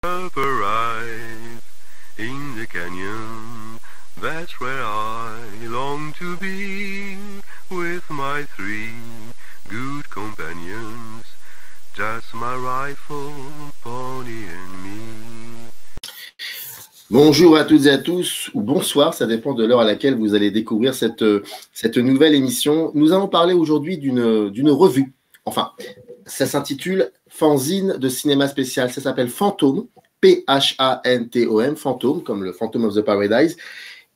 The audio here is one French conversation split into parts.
Up arise in the canyon, that's where I long to be, with my three good companions, just my rifle, pony and me. Bonjour à toutes et à tous, ou bonsoir, ça dépend de l'heure à laquelle vous allez découvrir cette nouvelle émission. Nous allons parler aujourd'hui d'une revue. Enfin, ça s'intitule Fanzine de cinéma spécial. Ça s'appelle Fantôme, P-H-A-N-T-O-M, Fantôme, comme le Phantom of the Paradise.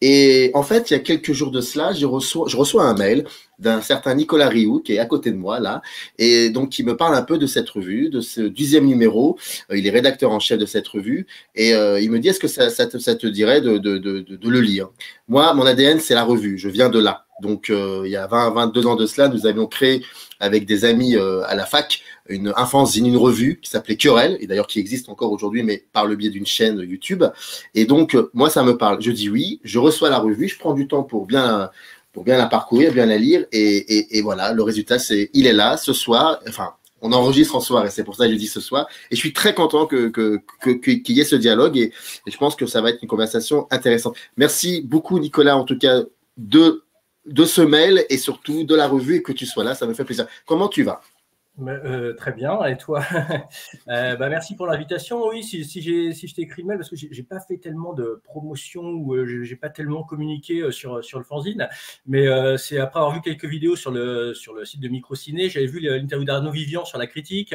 Et en fait, il y a quelques jours de cela, je reçois un mail d'un certain Nicolas Rioux, qui est à côté de moi, là, et donc qui me parle un peu de cette revue, de ce 10e numéro. Il est rédacteur en chef de cette revue, et il me dit, est-ce que ça te dirait de le lire? Moi, mon ADN, c'est la revue, je viens de là. Donc, il y a 22 ans de cela, nous avions créé, avec des amis à la fac, un fanzine, une revue qui s'appelait Querelle, et d'ailleurs qui existe encore aujourd'hui, mais par le biais d'une chaîne YouTube. Et donc, moi, ça me parle. Je dis oui, je reçois la revue, je prends du temps pour bien la parcourir, bien la lire, et voilà, le résultat, il est là, ce soir, enfin, on enregistre en soir, et c'est pour ça que je dis ce soir, et je suis très content qu'il y ait ce dialogue, et je pense que ça va être une conversation intéressante. Merci beaucoup, Nicolas, en tout cas, de ce mail, et surtout de la revue, et que tu sois là, ça me fait plaisir. Comment tu vas? Très bien, et toi? Merci pour l'invitation. Oui, si je t'ai écrit le mail, parce que j'ai pas fait tellement de promotion ou j'ai pas tellement communiqué sur le fanzine, mais c'est après avoir vu quelques vidéos sur le site de Microciné, j'avais vu l'interview d'Arnaud Vivian sur la critique.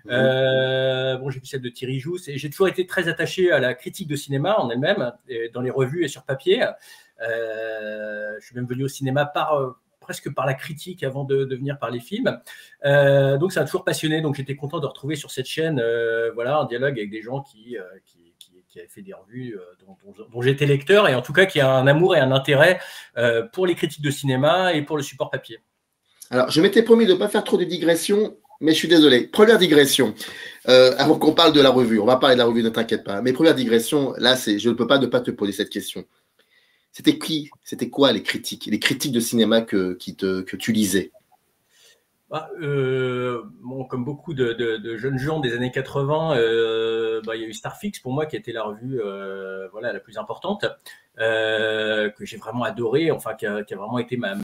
J'ai vu celle de Thierry Jousse, et j'ai toujours été très attaché à la critique de cinéma en elle-même, dans les revues et sur papier. Je suis même venu au cinéma presque par la critique avant de venir par les films. Donc, ça m'a toujours passionné. Donc, j'étais content de retrouver sur cette chaîne un dialogue avec des gens qui avaient fait des revues dont j'étais lecteur, et en tout cas qui a un amour et un intérêt pour les critiques de cinéma et pour le support papier. Alors, je m'étais promis de ne pas faire trop de digressions, mais je suis désolé. Première digression, avant qu'on parle de la revue. On va parler de la revue, ne t'inquiète pas. Mais première digression, là, je ne peux pas ne pas te poser cette question. C'était quoi les critiques de cinéma que tu lisais? Comme beaucoup de jeunes gens des années 80, il y a eu Starfix pour moi qui était la revue la plus importante, que j'ai vraiment adoré, enfin qui a vraiment été ma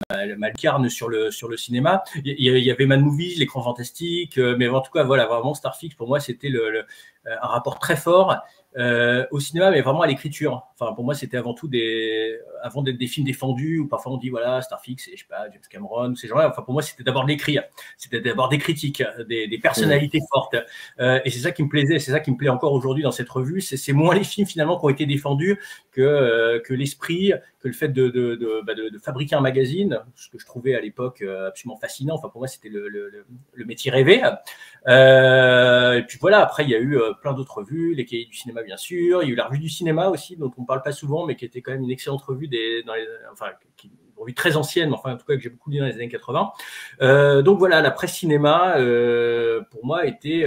lucarne sur le cinéma. Il y avait Mad Movies, l'écran fantastique, mais en tout cas vraiment Starfix pour moi c'était un rapport très fort au cinéma, mais vraiment à l'écriture. Enfin, pour moi, c'était avant d'être des films défendus, où parfois on dit Starfix, et je sais pas, James Cameron, ces gens-là. Enfin, pour moi, c'était d'abord de l'écrire, c'était d'abord des critiques, des personnalités fortes. Et c'est ça qui me plaisait, c'est ça qui me plaît encore aujourd'hui dans cette revue. C'est moins les films finalement qui ont été défendus que l'esprit, que le fait de fabriquer un magazine, ce que je trouvais à l'époque absolument fascinant. Enfin, pour moi, c'était le métier rêvé. Et puis voilà, après, il y a eu plein d'autres revues, les Cahiers du cinéma, bien sûr. Il y a eu la revue du cinéma aussi, dont on ne parle pas souvent, mais qui était quand même une excellente revue, une revue très ancienne, mais en tout cas que j'ai beaucoup lu dans les années 80. Donc voilà, la presse cinéma, pour moi, était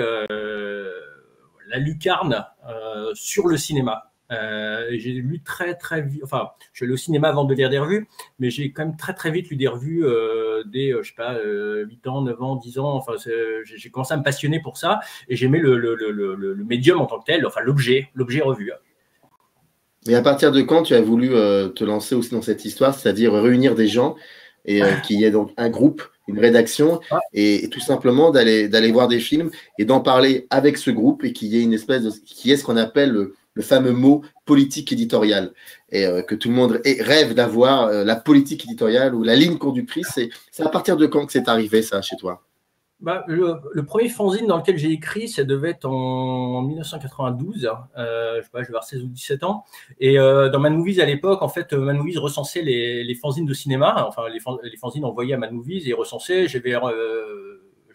la lucarne sur le cinéma. J'ai lu très vite, enfin, je suis allé au cinéma avant de lire des revues, mais j'ai quand même très vite lu des revues dès, 8 ans, 9 ans, 10 ans. Enfin, j'ai commencé à me passionner pour ça, et j'aimais le médium en tant que tel, enfin l'objet revue. Et à partir de quand tu as voulu te lancer aussi dans cette histoire, c'est-à-dire réunir des gens et qu'il y ait donc un groupe, une rédaction, et tout simplement d'aller voir des films et d'en parler avec ce groupe, et qu'il y ait une espèce qui est ce qu'on appelle le fameux mot politique éditoriale, et que tout le monde rêve d'avoir la politique éditoriale ou la ligne conductrice. C'est à partir de quand que c'est arrivé ça chez toi? Le premier fanzine dans lequel j'ai écrit, ça devait être en 1992, je vais avoir 16 ou 17 ans. Et dans Mad Movies à l'époque, en fait, Mad Movies recensait les fanzines de cinéma, enfin les fanzines envoyés à Mad Movies, et recensait. Je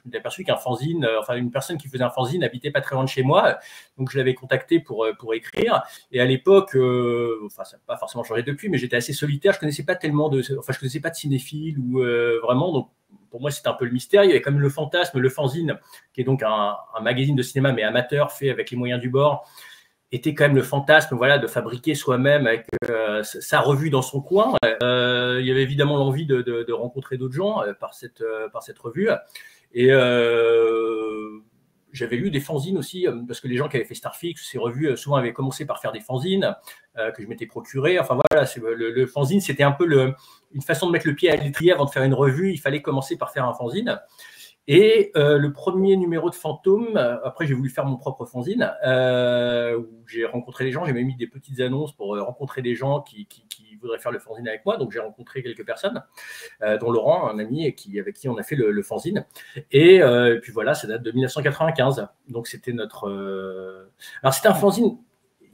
m'étais aperçu qu'un fanzine, une personne qui faisait un fanzine habitait pas très loin de chez moi, donc je l'avais contacté pour écrire. Et à l'époque, ça n'a pas forcément changé depuis, mais j'étais assez solitaire, je connaissais pas de cinéphiles ou vraiment, donc pour moi c'était un peu le mystère. Il y avait quand même le fantasme, le fanzine, qui est donc un magazine de cinéma mais amateur, fait avec les moyens du bord, était quand même le fantasme, de fabriquer soi-même avec sa revue dans son coin. Il y avait évidemment l'envie de rencontrer d'autres gens par cette revue. Et j'avais lu des fanzines aussi, parce que les gens qui avaient fait Starfix, ces revues, souvent avaient commencé par faire des fanzines que je m'étais procuré. Enfin voilà, le fanzine, c'était un peu une façon de mettre le pied à l'étrier avant de faire une revue. Il fallait commencer par faire un fanzine. Et le premier numéro de Fantôme, après j'ai voulu faire mon propre fanzine, où j'ai rencontré des gens, j'ai même mis des petites annonces pour rencontrer des gens qui voudraient faire le fanzine avec moi. Donc j'ai rencontré quelques personnes, dont Laurent, un ami avec qui on a fait le fanzine. Et puis voilà, ça date de 1995. Donc c'était notre... Alors c'était un fanzine...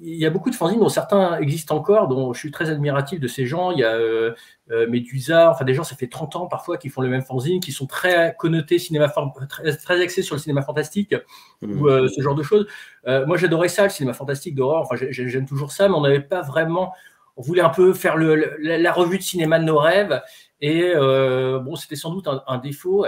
Il y a beaucoup de fanzines dont certains existent encore, dont je suis très admiratif de ces gens. Il y a Médusa, enfin des gens, ça fait 30 ans parfois, qui font le même fanzine, qui sont très connotés, très axés sur le cinéma fantastique, ou ce genre de choses. Moi, j'adorais ça, le cinéma fantastique d'horreur. Enfin, j'aime toujours ça, mais on n'avait pas vraiment... On voulait un peu faire la revue de cinéma de nos rêves. Et bon, c'était sans doute un défaut.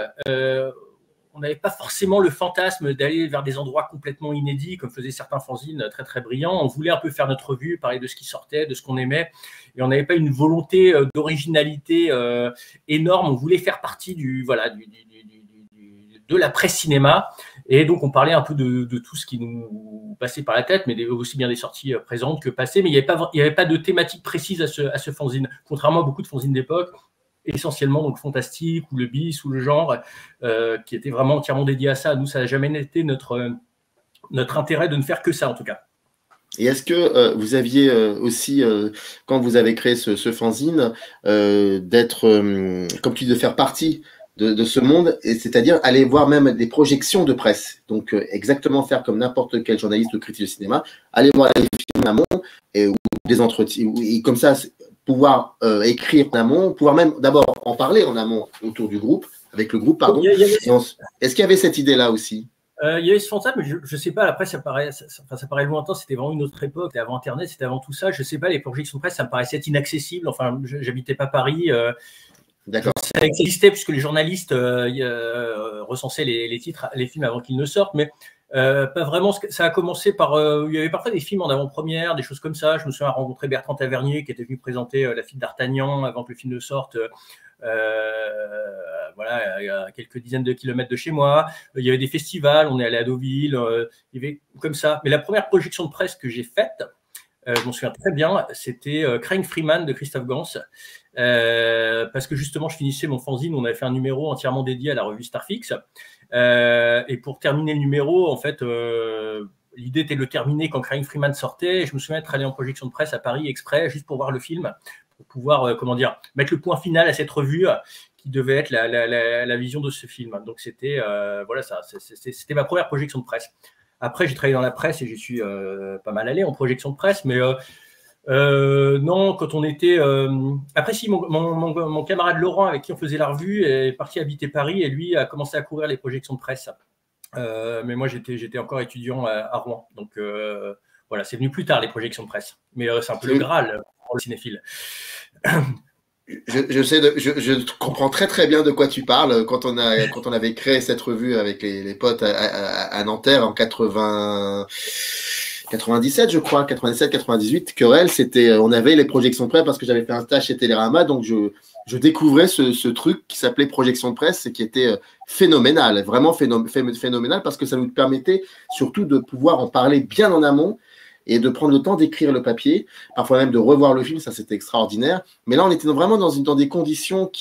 On n'avait pas forcément le fantasme d'aller vers des endroits complètement inédits, comme faisaient certains fanzines très, très brillants. On voulait un peu faire notre revue, parler de ce qui sortait, de ce qu'on aimait. Et on n'avait pas une volonté d'originalité énorme. On voulait faire partie de la presse cinéma. Et donc, on parlait un peu de tout ce qui nous passait par la tête, mais aussi bien des sorties présentes que passées. Mais il n'y avait pas de thématique précise à ce fanzine, contrairement à beaucoup de fanzines d'époque, essentiellement donc fantastique ou le bis ou le genre, qui était vraiment entièrement dédié à ça. Nous, ça n'a jamais été notre intérêt de ne faire que ça, en tout cas. Et est-ce que vous aviez aussi, quand vous avez créé ce fanzine, d'être, comme tu dis, de faire partie de ce monde, c'est-à-dire aller voir même des projections de presse. Donc, exactement faire comme n'importe quel journaliste ou critique de cinéma, aller voir les films en amont ou des entretiens, et comme ça, pouvoir écrire en amont, pouvoir même d'abord en parler en amont autour du groupe, avec le groupe, pardon. Est-ce qu'il y avait cette idée-là aussi? Il y avait ce fantasme, mais je ne sais pas, après ça paraît lointain, c'était vraiment une autre époque, c'était avant Internet, c'était avant tout ça, je ne sais pas, les projections de presse, ça me paraissait inaccessible, enfin, j'habitais pas Paris, d'accord. Ça existait puisque les journalistes recensaient les titres, les films avant qu'ils ne sortent, mais pas vraiment. Ça a commencé par... il y avait parfois des films en avant-première, des choses comme ça. Je me souviens rencontrer Bertrand Tavernier qui était venu présenter La fille d'Artagnan avant que le film ne sorte. Voilà, il y a quelques dizaines de kilomètres de chez moi. Il y avait des festivals, on est allé à Deauville, il y avait comme ça. Mais la première projection de presse que j'ai faite, je m'en souviens très bien, c'était Crying Freeman de Christophe Gans. Parce que justement, je finissais mon fanzine, on avait fait un numéro entièrement dédié à la revue Starfix. Et pour terminer le numéro, en fait, l'idée était de le terminer quand Crying Freeman sortait. Et je me souviens être allé en projection de presse à Paris exprès, juste pour voir le film, pour pouvoir, mettre le point final à cette revue qui devait être la vision de ce film. Donc, c'était c'était ma première projection de presse. Après, j'ai travaillé dans la presse et j'y suis pas mal allé en projection de presse, mais non, quand on était... Après, si, mon camarade Laurent, avec qui on faisait la revue, est parti habiter Paris et lui a commencé à couvrir les projections de presse. Mais moi, j'étais encore étudiant à Rouen. Donc, voilà, c'est venu plus tard, les projections de presse. Mais c'est un peu le Graal pour le cinéphile. Je comprends très très bien de quoi tu parles. Quand on avait créé cette revue avec les potes à Nanterre en 97, je crois, 97, 98, Querelle, on avait les projections de presse parce que j'avais fait un stage chez Télérama, donc je découvrais ce truc qui s'appelait projection de presse et qui était phénoménal, vraiment phénoménal parce que ça nous permettait surtout de pouvoir en parler bien en amont et de prendre le temps d'écrire le papier, parfois même de revoir le film, ça c'était extraordinaire. Mais là, on était vraiment dans des conditions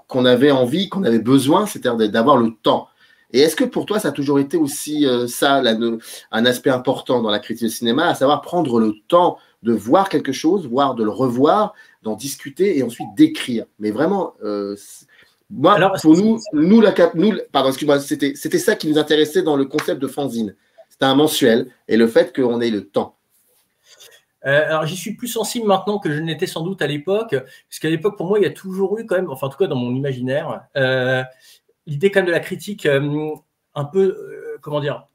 qu'on avait envie, qu'on avait besoin, c'est-à-dire d'avoir le temps. Et est-ce que pour toi, ça a toujours été aussi un aspect important dans la critique de cinéma, à savoir prendre le temps de voir quelque chose, voire de le revoir, d'en discuter et ensuite d'écrire? Mais vraiment, moi, alors, pour pardon, excuse-moi, c'était ça qui nous intéressait dans le concept de fanzine. C'était un mensuel et le fait qu'on ait le temps. Alors, j'y suis plus sensible maintenant que je n'étais sans doute à l'époque, parce qu'à l'époque, pour moi, il y a toujours eu quand même, enfin en tout cas dans mon imaginaire, l'idée quand même de la critique un peu,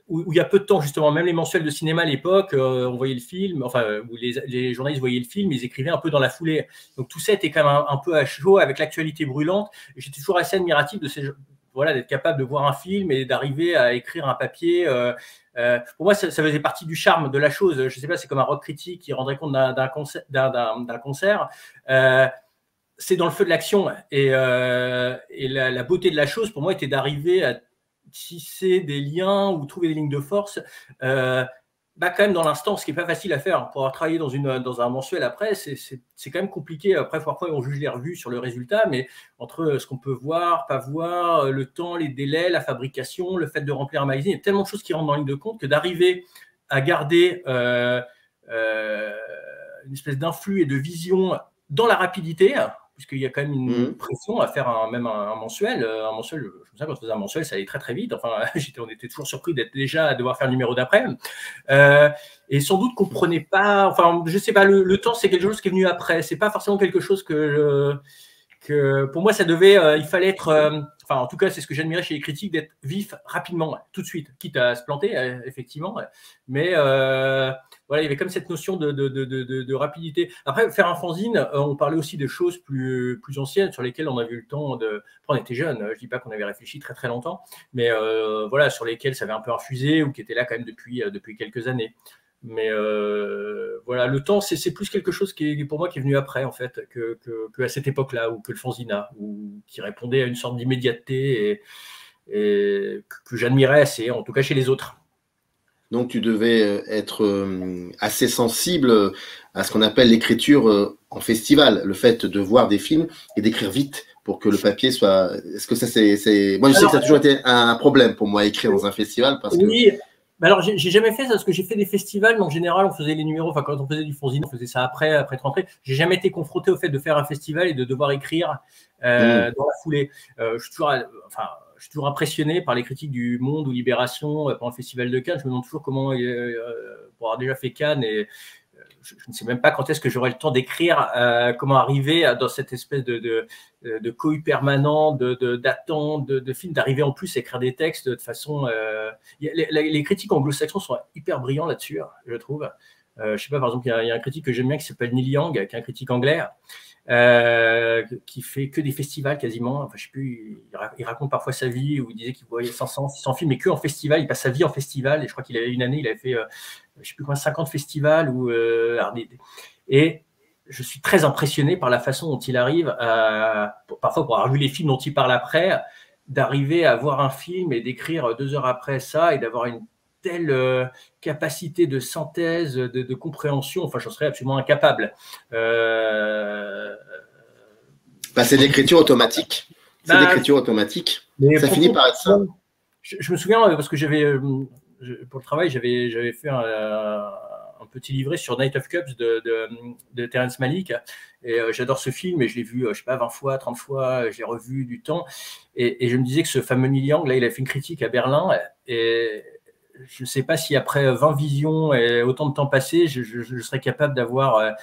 où il y a peu de temps justement, même les mensuels de cinéma à l'époque, on voyait le film, enfin où les journalistes voyaient le film, ils écrivaient un peu dans la foulée. Donc tout ça était quand même un peu à chaud avec l'actualité brûlante. J'étais toujours assez admiratif de d'être capable de voir un film et d'arriver à écrire un papier. Pour moi, ça faisait partie du charme de la chose. Je ne sais pas, c'est comme un rock critique qui rendrait compte d'un concert. C'est dans le feu de l'action. Et la beauté de la chose, pour moi, était d'arriver à tisser des liens ou trouver des lignes de force. Quand même dans l'instant, ce qui n'est pas facile à faire. Pour avoir travaillé dans un mensuel après, c'est quand même compliqué. Après, parfois, on juge les revues sur le résultat, mais entre ce qu'on peut voir, pas voir, le temps, les délais, la fabrication, le fait de remplir un magazine, il y a tellement de choses qui rentrent en ligne de compte que d'arriver à garder une espèce d'influx et de vision dans la rapidité, puisqu'il y a quand même une pression à faire même un mensuel. Un mensuel, je me souviens, quand on faisait un mensuel, ça allait très très vite. Enfin, on était toujours surpris d'être déjà à devoir faire le numéro d'après. Et sans doute qu'on ne prenait pas. Enfin, je ne sais pas, le temps, c'est quelque chose qui est venu après. Ce n'est pas forcément quelque chose que pour moi, ça devait. Il fallait être. Enfin, en tout cas, c'est ce que j'admirais chez les critiques, d'être vif rapidement, tout de suite, quitte à se planter, effectivement. Mais voilà, il y avait comme cette notion de rapidité. Après, faire un fanzine, on parlait aussi de choses plus anciennes sur lesquelles on avait eu le temps de. Après, on était jeunes, je ne dis pas qu'on avait réfléchi très très longtemps, mais voilà, sur lesquelles ça avait un peu infusé ou qui étaient là quand même depuis quelques années. Mais voilà, le temps, c'est plus quelque chose qui pour moi qui est venu après, en fait, que à cette époque-là, ou que le fanzina, ou qui répondait à une sorte d'immédiateté et que j'admirais assez, en tout cas chez les autres. Donc, tu devais être assez sensible à ce qu'on appelle l'écriture en festival, le fait de voir des films et d'écrire vite pour que le papier soit. Est-ce que ça, c'est. Moi, je sais que ça a toujours été un problème pour moi, écrire dans un festival, parce oui. Alors, j'ai jamais fait ça, parce que j'ai fait des festivals, mais en général, on faisait les numéros, enfin, quand on faisait du fanzine, on faisait ça après être rentré. J'ai jamais été confronté au fait de faire un festival et de devoir écrire dans la foulée. Je suis toujours impressionné par les critiques du Monde ou Libération pendant le Festival de Cannes. Je me demande toujours comment, pour avoir déjà fait Cannes, et je ne sais même pas quand est-ce que j'aurai le temps d'écrire, comment arriver dans cette espèce de cohue permanent, d'attente, de film, d'arriver en plus à écrire des textes de façon… les critiques anglo-saxons sont hyper brillants là-dessus, je trouve. Je ne sais pas, par exemple, il y a un critique que j'aime bien qui s'appelle Neil Young, qui est un critique anglais, qui fait que des festivals quasiment. Enfin, je sais plus, il raconte parfois sa vie, où il disait qu'il voyait 500, 600 films, mais que en festival. Il passe sa vie en festival, et je crois qu'il avait une année, il avait fait, je ne sais plus combien, 50 festivals. Et je suis très impressionné par la façon dont il arrive, parfois pour avoir vu les films dont il parle après, d'arriver à voir un film et d'écrire 2 heures après ça, et d'avoir une telle capacité de synthèse, de compréhension. Enfin, j'en serais absolument incapable. C'est l'écriture automatique. C'est l'écriture automatique. Ça finit par être ça. Je me souviens, parce que pour le travail, j'avais fait un petit livret sur Night of Cups de Terrence Malick. Et j'adore ce film, et je l'ai vu, je ne sais pas, 20 fois, 30 fois, je l'ai revu du temps. Et je me disais que ce fameux Neil Young, là, il a fait une critique à Berlin, et je ne sais pas si après 20 visions et autant de temps passé, je serais capable d'avoir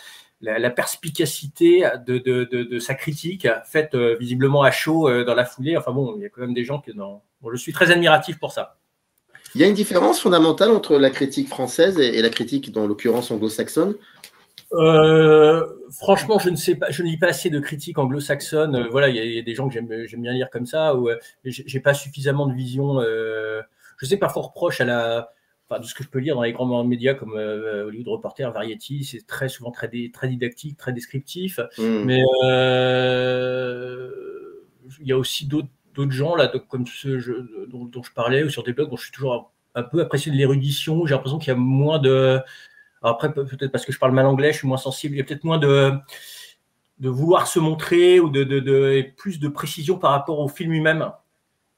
la perspicacité de sa critique, faite visiblement à chaud dans la foulée. Enfin bon, il y a quand même des gens qui… Bon, je suis très admiratif pour ça. Il y a une différence fondamentale entre la critique française et la critique, dans l'occurrence, anglo-saxonne? Franchement, je ne sais pas. Je ne lis pas assez de critiques anglo-saxonnes. Voilà, il y a des gens que j'aime bien lire comme ça, où j'ai pas suffisamment de vision. Je sais, parfois reproche de ce que je peux lire dans les grands médias comme Hollywood Reporter, Variety, c'est très souvent très didactique, très descriptif. Mais il y a aussi d'autres gens là, comme ceux dont je parlais, ou sur des blogs dont je suis toujours un peu impressionné de l'érudition. J'ai l'impression qu'il y a moins de… Après, peut-être parce que je parle mal anglais, je suis moins sensible. Il y a peut-être moins de vouloir se montrer, ou et plus de précision par rapport au film lui-même,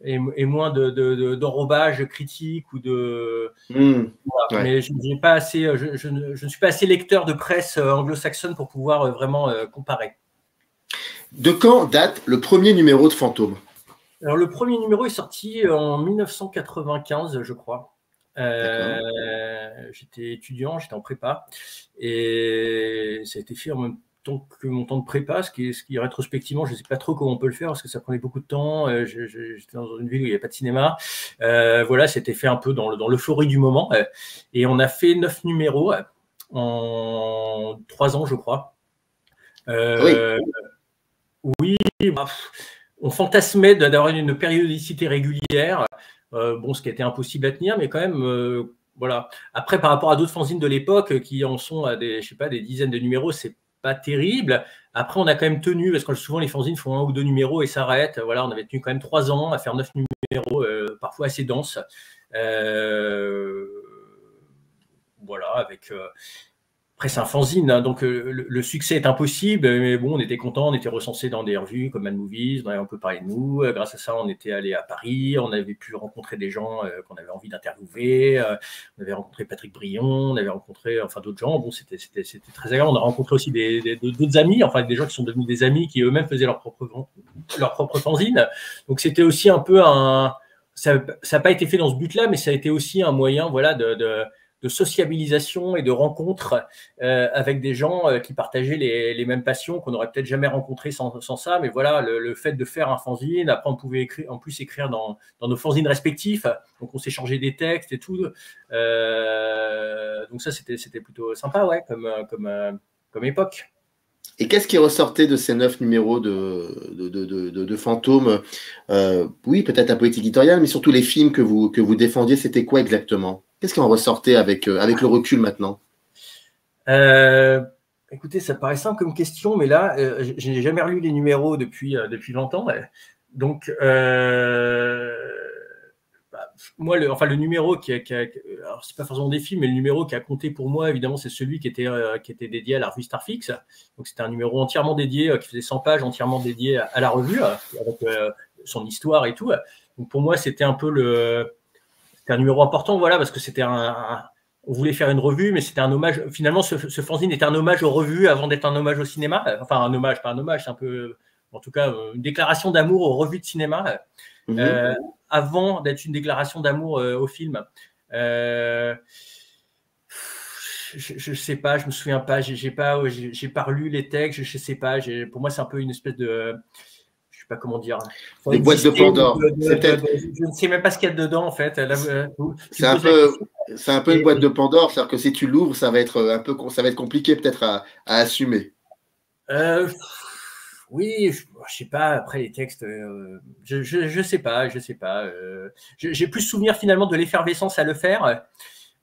et moins d'enrobage critique ou de… Voilà. Mais je ne suis pas assez lecteur de presse anglo-saxonne pour pouvoir vraiment comparer. De quand date le premier numéro de Fantôme? Alors, le premier numéro est sorti en 1995, je crois. J'étais étudiant, j'étais en prépa, et ça a été fait en même temps que mon temps de prépa, ce qui rétrospectivement, je ne sais pas trop comment on peut le faire, parce que ça prenait beaucoup de temps. J'étais dans une ville où il n'y avait pas de cinéma. Voilà, c'était fait un peu dans l'euphorie du moment, et on a fait 9 numéros en 3 ans, je crois. Oui, on fantasmait d'avoir une périodicité régulière, ce qui a été impossible à tenir, mais quand même, voilà. Après, par rapport à d'autres fanzines de l'époque qui en sont à des dizaines de numéros, c'est pas terrible. Après, on a quand même tenu, parce que souvent les fanzines font 1 ou 2 numéros et s'arrêtent. Voilà, on avait tenu quand même 3 ans à faire 9 numéros, parfois assez denses. Voilà, avec... Après, c'est un fanzine, hein, donc le succès est impossible, mais bon, on était content, on était recensé dans des revues comme Mad Movies, on avait un peu parlé de nous. Grâce à ça, on était allé à Paris, on avait pu rencontrer des gens qu'on avait envie d'interviewer. On avait rencontré Patrick Brion, on avait rencontré d'autres gens. Bon, c'était très agréable. On a rencontré aussi d'autres amis, enfin des gens qui sont devenus des amis, qui eux-mêmes faisaient leur propre fanzine. Donc c'était aussi un peu ça n'a pas été fait dans ce but-là, mais ça a été aussi un moyen, voilà, de sociabilisation et de rencontre avec des gens qui partageaient les mêmes passions qu'on n'aurait peut-être jamais rencontrées sans ça. Mais voilà, le fait de faire un fanzine, après on pouvait en plus écrire dans nos fanzines respectifs, donc on s'échangeait des textes et tout. Donc ça, c'était plutôt sympa, ouais, comme époque. Et qu'est-ce qui ressortait de ces 9 numéros de Fantôme? Oui, peut-être la politique éditoriale, mais surtout les films que vous défendiez, c'était quoi exactement? Qu'est-ce qui en ressortait avec le recul maintenant? Écoutez, ça paraît simple comme question, mais là, je n'ai jamais relu les numéros depuis longtemps. Donc, moi, le numéro alors c'est pas forcément des films, mais le numéro qui a compté pour moi, évidemment, c'est celui qui était dédié à la revue Starfix. Donc, c'était un numéro entièrement dédié, qui faisait 100 pages, entièrement dédié à la revue, avec son histoire et tout. Donc, pour moi, c'était un peu c'était un numéro important, voilà, parce que c'était on voulait faire une revue, mais c'était un hommage. Finalement, ce fanzine était un hommage aux revues avant d'être un hommage au cinéma. Enfin, un hommage, pas un hommage, c'est un peu, en tout cas, une déclaration d'amour aux revues de cinéma. Avant d'être une déclaration d'amour au film. Je sais pas, je me souviens pas, j'ai pas relu les textes, je sais pas. Pour moi, c'est un peu une espèce de, je sais pas comment dire. Des boîtes de Pandore. Je ne sais même pas ce qu'il y a dedans en fait. C'est un peu une boîte de Pandore, c'est-à-dire que si tu l'ouvres, ça va être compliqué peut-être à assumer. Oui, je sais pas. Après les textes, je sais pas. J'ai plus souvenir finalement de l'effervescence à le faire,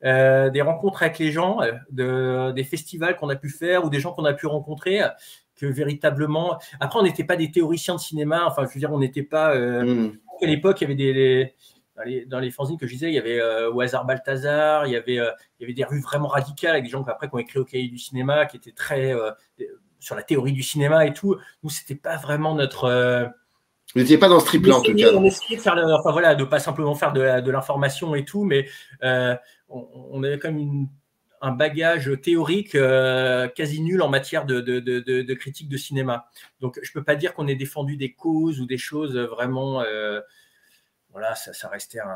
des rencontres avec les gens, des festivals qu'on a pu faire ou des gens qu'on a pu rencontrer, que véritablement. Après, on n'était pas des théoriciens de cinéma. Enfin, je veux dire, on n'était pas. À l'époque, il y avait dans les fanzines que je disais, il y avait au hasard Balthazar, il y avait des revues vraiment radicales avec des gens qui ont écrit au Cahier du cinéma, qui étaient très sur la théorie du cinéma et tout. Nous, c'était pas vraiment notre. Vous n'étiez pas dans ce trip-là, en tout cas. On essayait de faire, de pas simplement faire de l'information et tout, mais on avait quand même un bagage théorique quasi nul en matière de critique de cinéma. Donc, je peux pas dire qu'on ait défendu des causes ou des choses vraiment. Voilà, ça restait un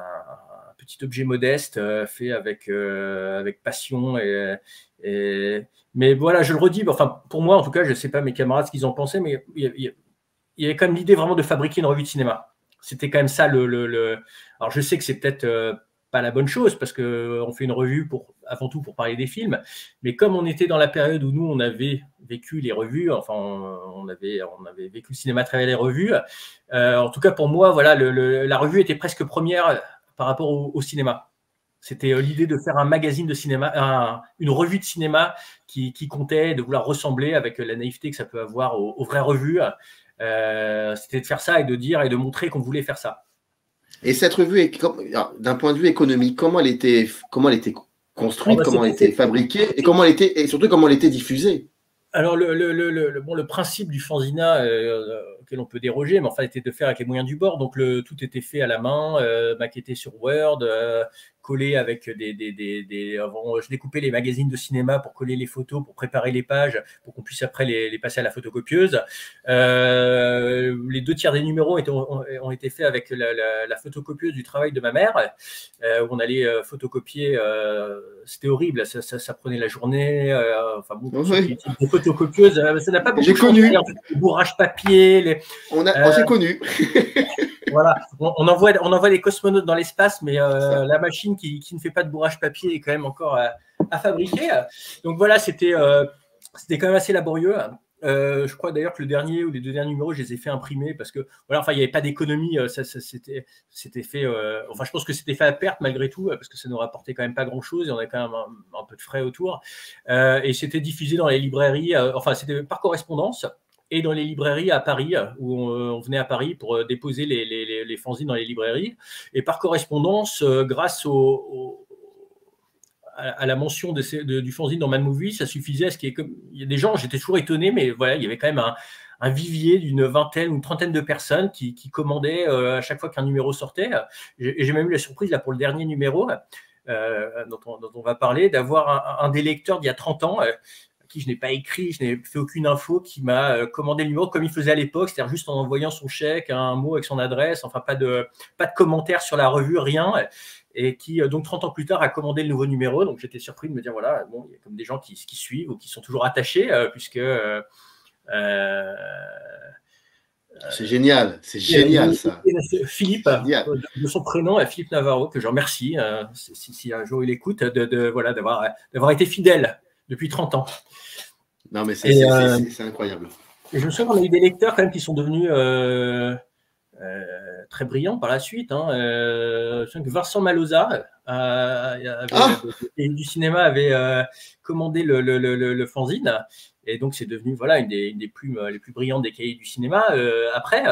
petit objet modeste fait avec passion mais voilà, je le redis. Enfin, pour moi, en tout cas, je ne sais pas mes camarades ce qu'ils en pensaient, mais il y avait quand même l'idée vraiment de fabriquer une revue de cinéma. C'était quand même ça Alors, je sais que c'est peut-être pas la bonne chose parce qu'on fait une revue avant tout pour parler des films, mais comme on était dans la période où nous, on avait vécu les revues, enfin, on avait vécu le cinéma à travers les revues. En tout cas, pour moi, voilà, la revue était presque première par rapport au cinéma. C'était l'idée de faire un magazine de cinéma, une revue de cinéma qui comptait, de vouloir ressembler avec la naïveté que ça peut avoir aux vraies revues. C'était de faire ça et de dire et de montrer qu'on voulait faire ça. Et cette revue, d'un point de vue économique, comment elle était construite, comment elle était fabriquée et surtout comment elle était diffusée? Alors, le principe du fanzina auquel on peut déroger, mais enfin, était de faire avec les moyens du bord. Donc, tout était fait à la main, maquetté sur Word, collé avec je découpais les magazines de cinéma pour coller les photos, pour préparer les pages, pour qu'on puisse après les passer à la photocopieuse. Les 2 tiers des numéros ont été faits avec la photocopieuse du travail de ma mère, où on allait photocopier. C'était horrible, ça prenait la journée. Enfin bon, des photocopieuses, ça n'a pas beaucoup changé. Les bourrages papier. J'ai connu. Voilà, on envoie des cosmonautes dans l'espace, mais la machine qui ne fait pas de bourrage papier est quand même encore à fabriquer. Donc voilà, c'était quand même assez laborieux. Je crois d'ailleurs que le dernier ou les 2 derniers numéros, je les ai fait imprimer parce que voilà, enfin, il n'y avait pas d'économie. C'était fait. Enfin, je pense que c'était fait à perte malgré tout parce que ça nous rapportait quand même pas grand-chose et on avait quand même un peu de frais autour. Et c'était diffusé dans les librairies. Enfin, c'était par correspondance. Et dans les librairies à Paris, où on venait à Paris pour déposer les fanzines dans les librairies. Et par correspondance, grâce à la mention du fanzine dans Mad Movie, ça suffisait à ce qu'il y ait comme. Il y a des gens, j'étais toujours étonné, mais voilà, il y avait quand même un vivier d'une vingtaine ou une trentaine de personnes qui commandaient à chaque fois qu'un numéro sortait. Et j'ai même eu la surprise là, pour le dernier numéro dont on va parler, d'avoir un des lecteurs d'il y a 30 ans qui je n'ai pas écrit, je n'ai fait aucune info, qui m'a commandé le numéro comme il faisait à l'époque, c'est-à-dire juste en envoyant son chèque, un mot avec son adresse, enfin pas de commentaires sur la revue, rien, et qui donc 30 ans plus tard a commandé le nouveau numéro. Donc j'étais surpris de me dire voilà, bon, il y a comme des gens qui suivent ou qui sont toujours attachés, puisque c'est génial ça. Philippe, de son prénom, Philippe Navarro, que je remercie, si un jour il écoute, voilà, d'avoir été fidèle depuis 30 ans. Non, mais c'est incroyable. Et je me souviens qu'on a eu des lecteurs quand même qui sont devenus très brillants par la suite. Je me souviens que Vincent Maloza du cinéma avait commandé le fanzine. Et donc, c'est devenu voilà, une des plumes les plus brillantes des cahiers du cinéma. Après,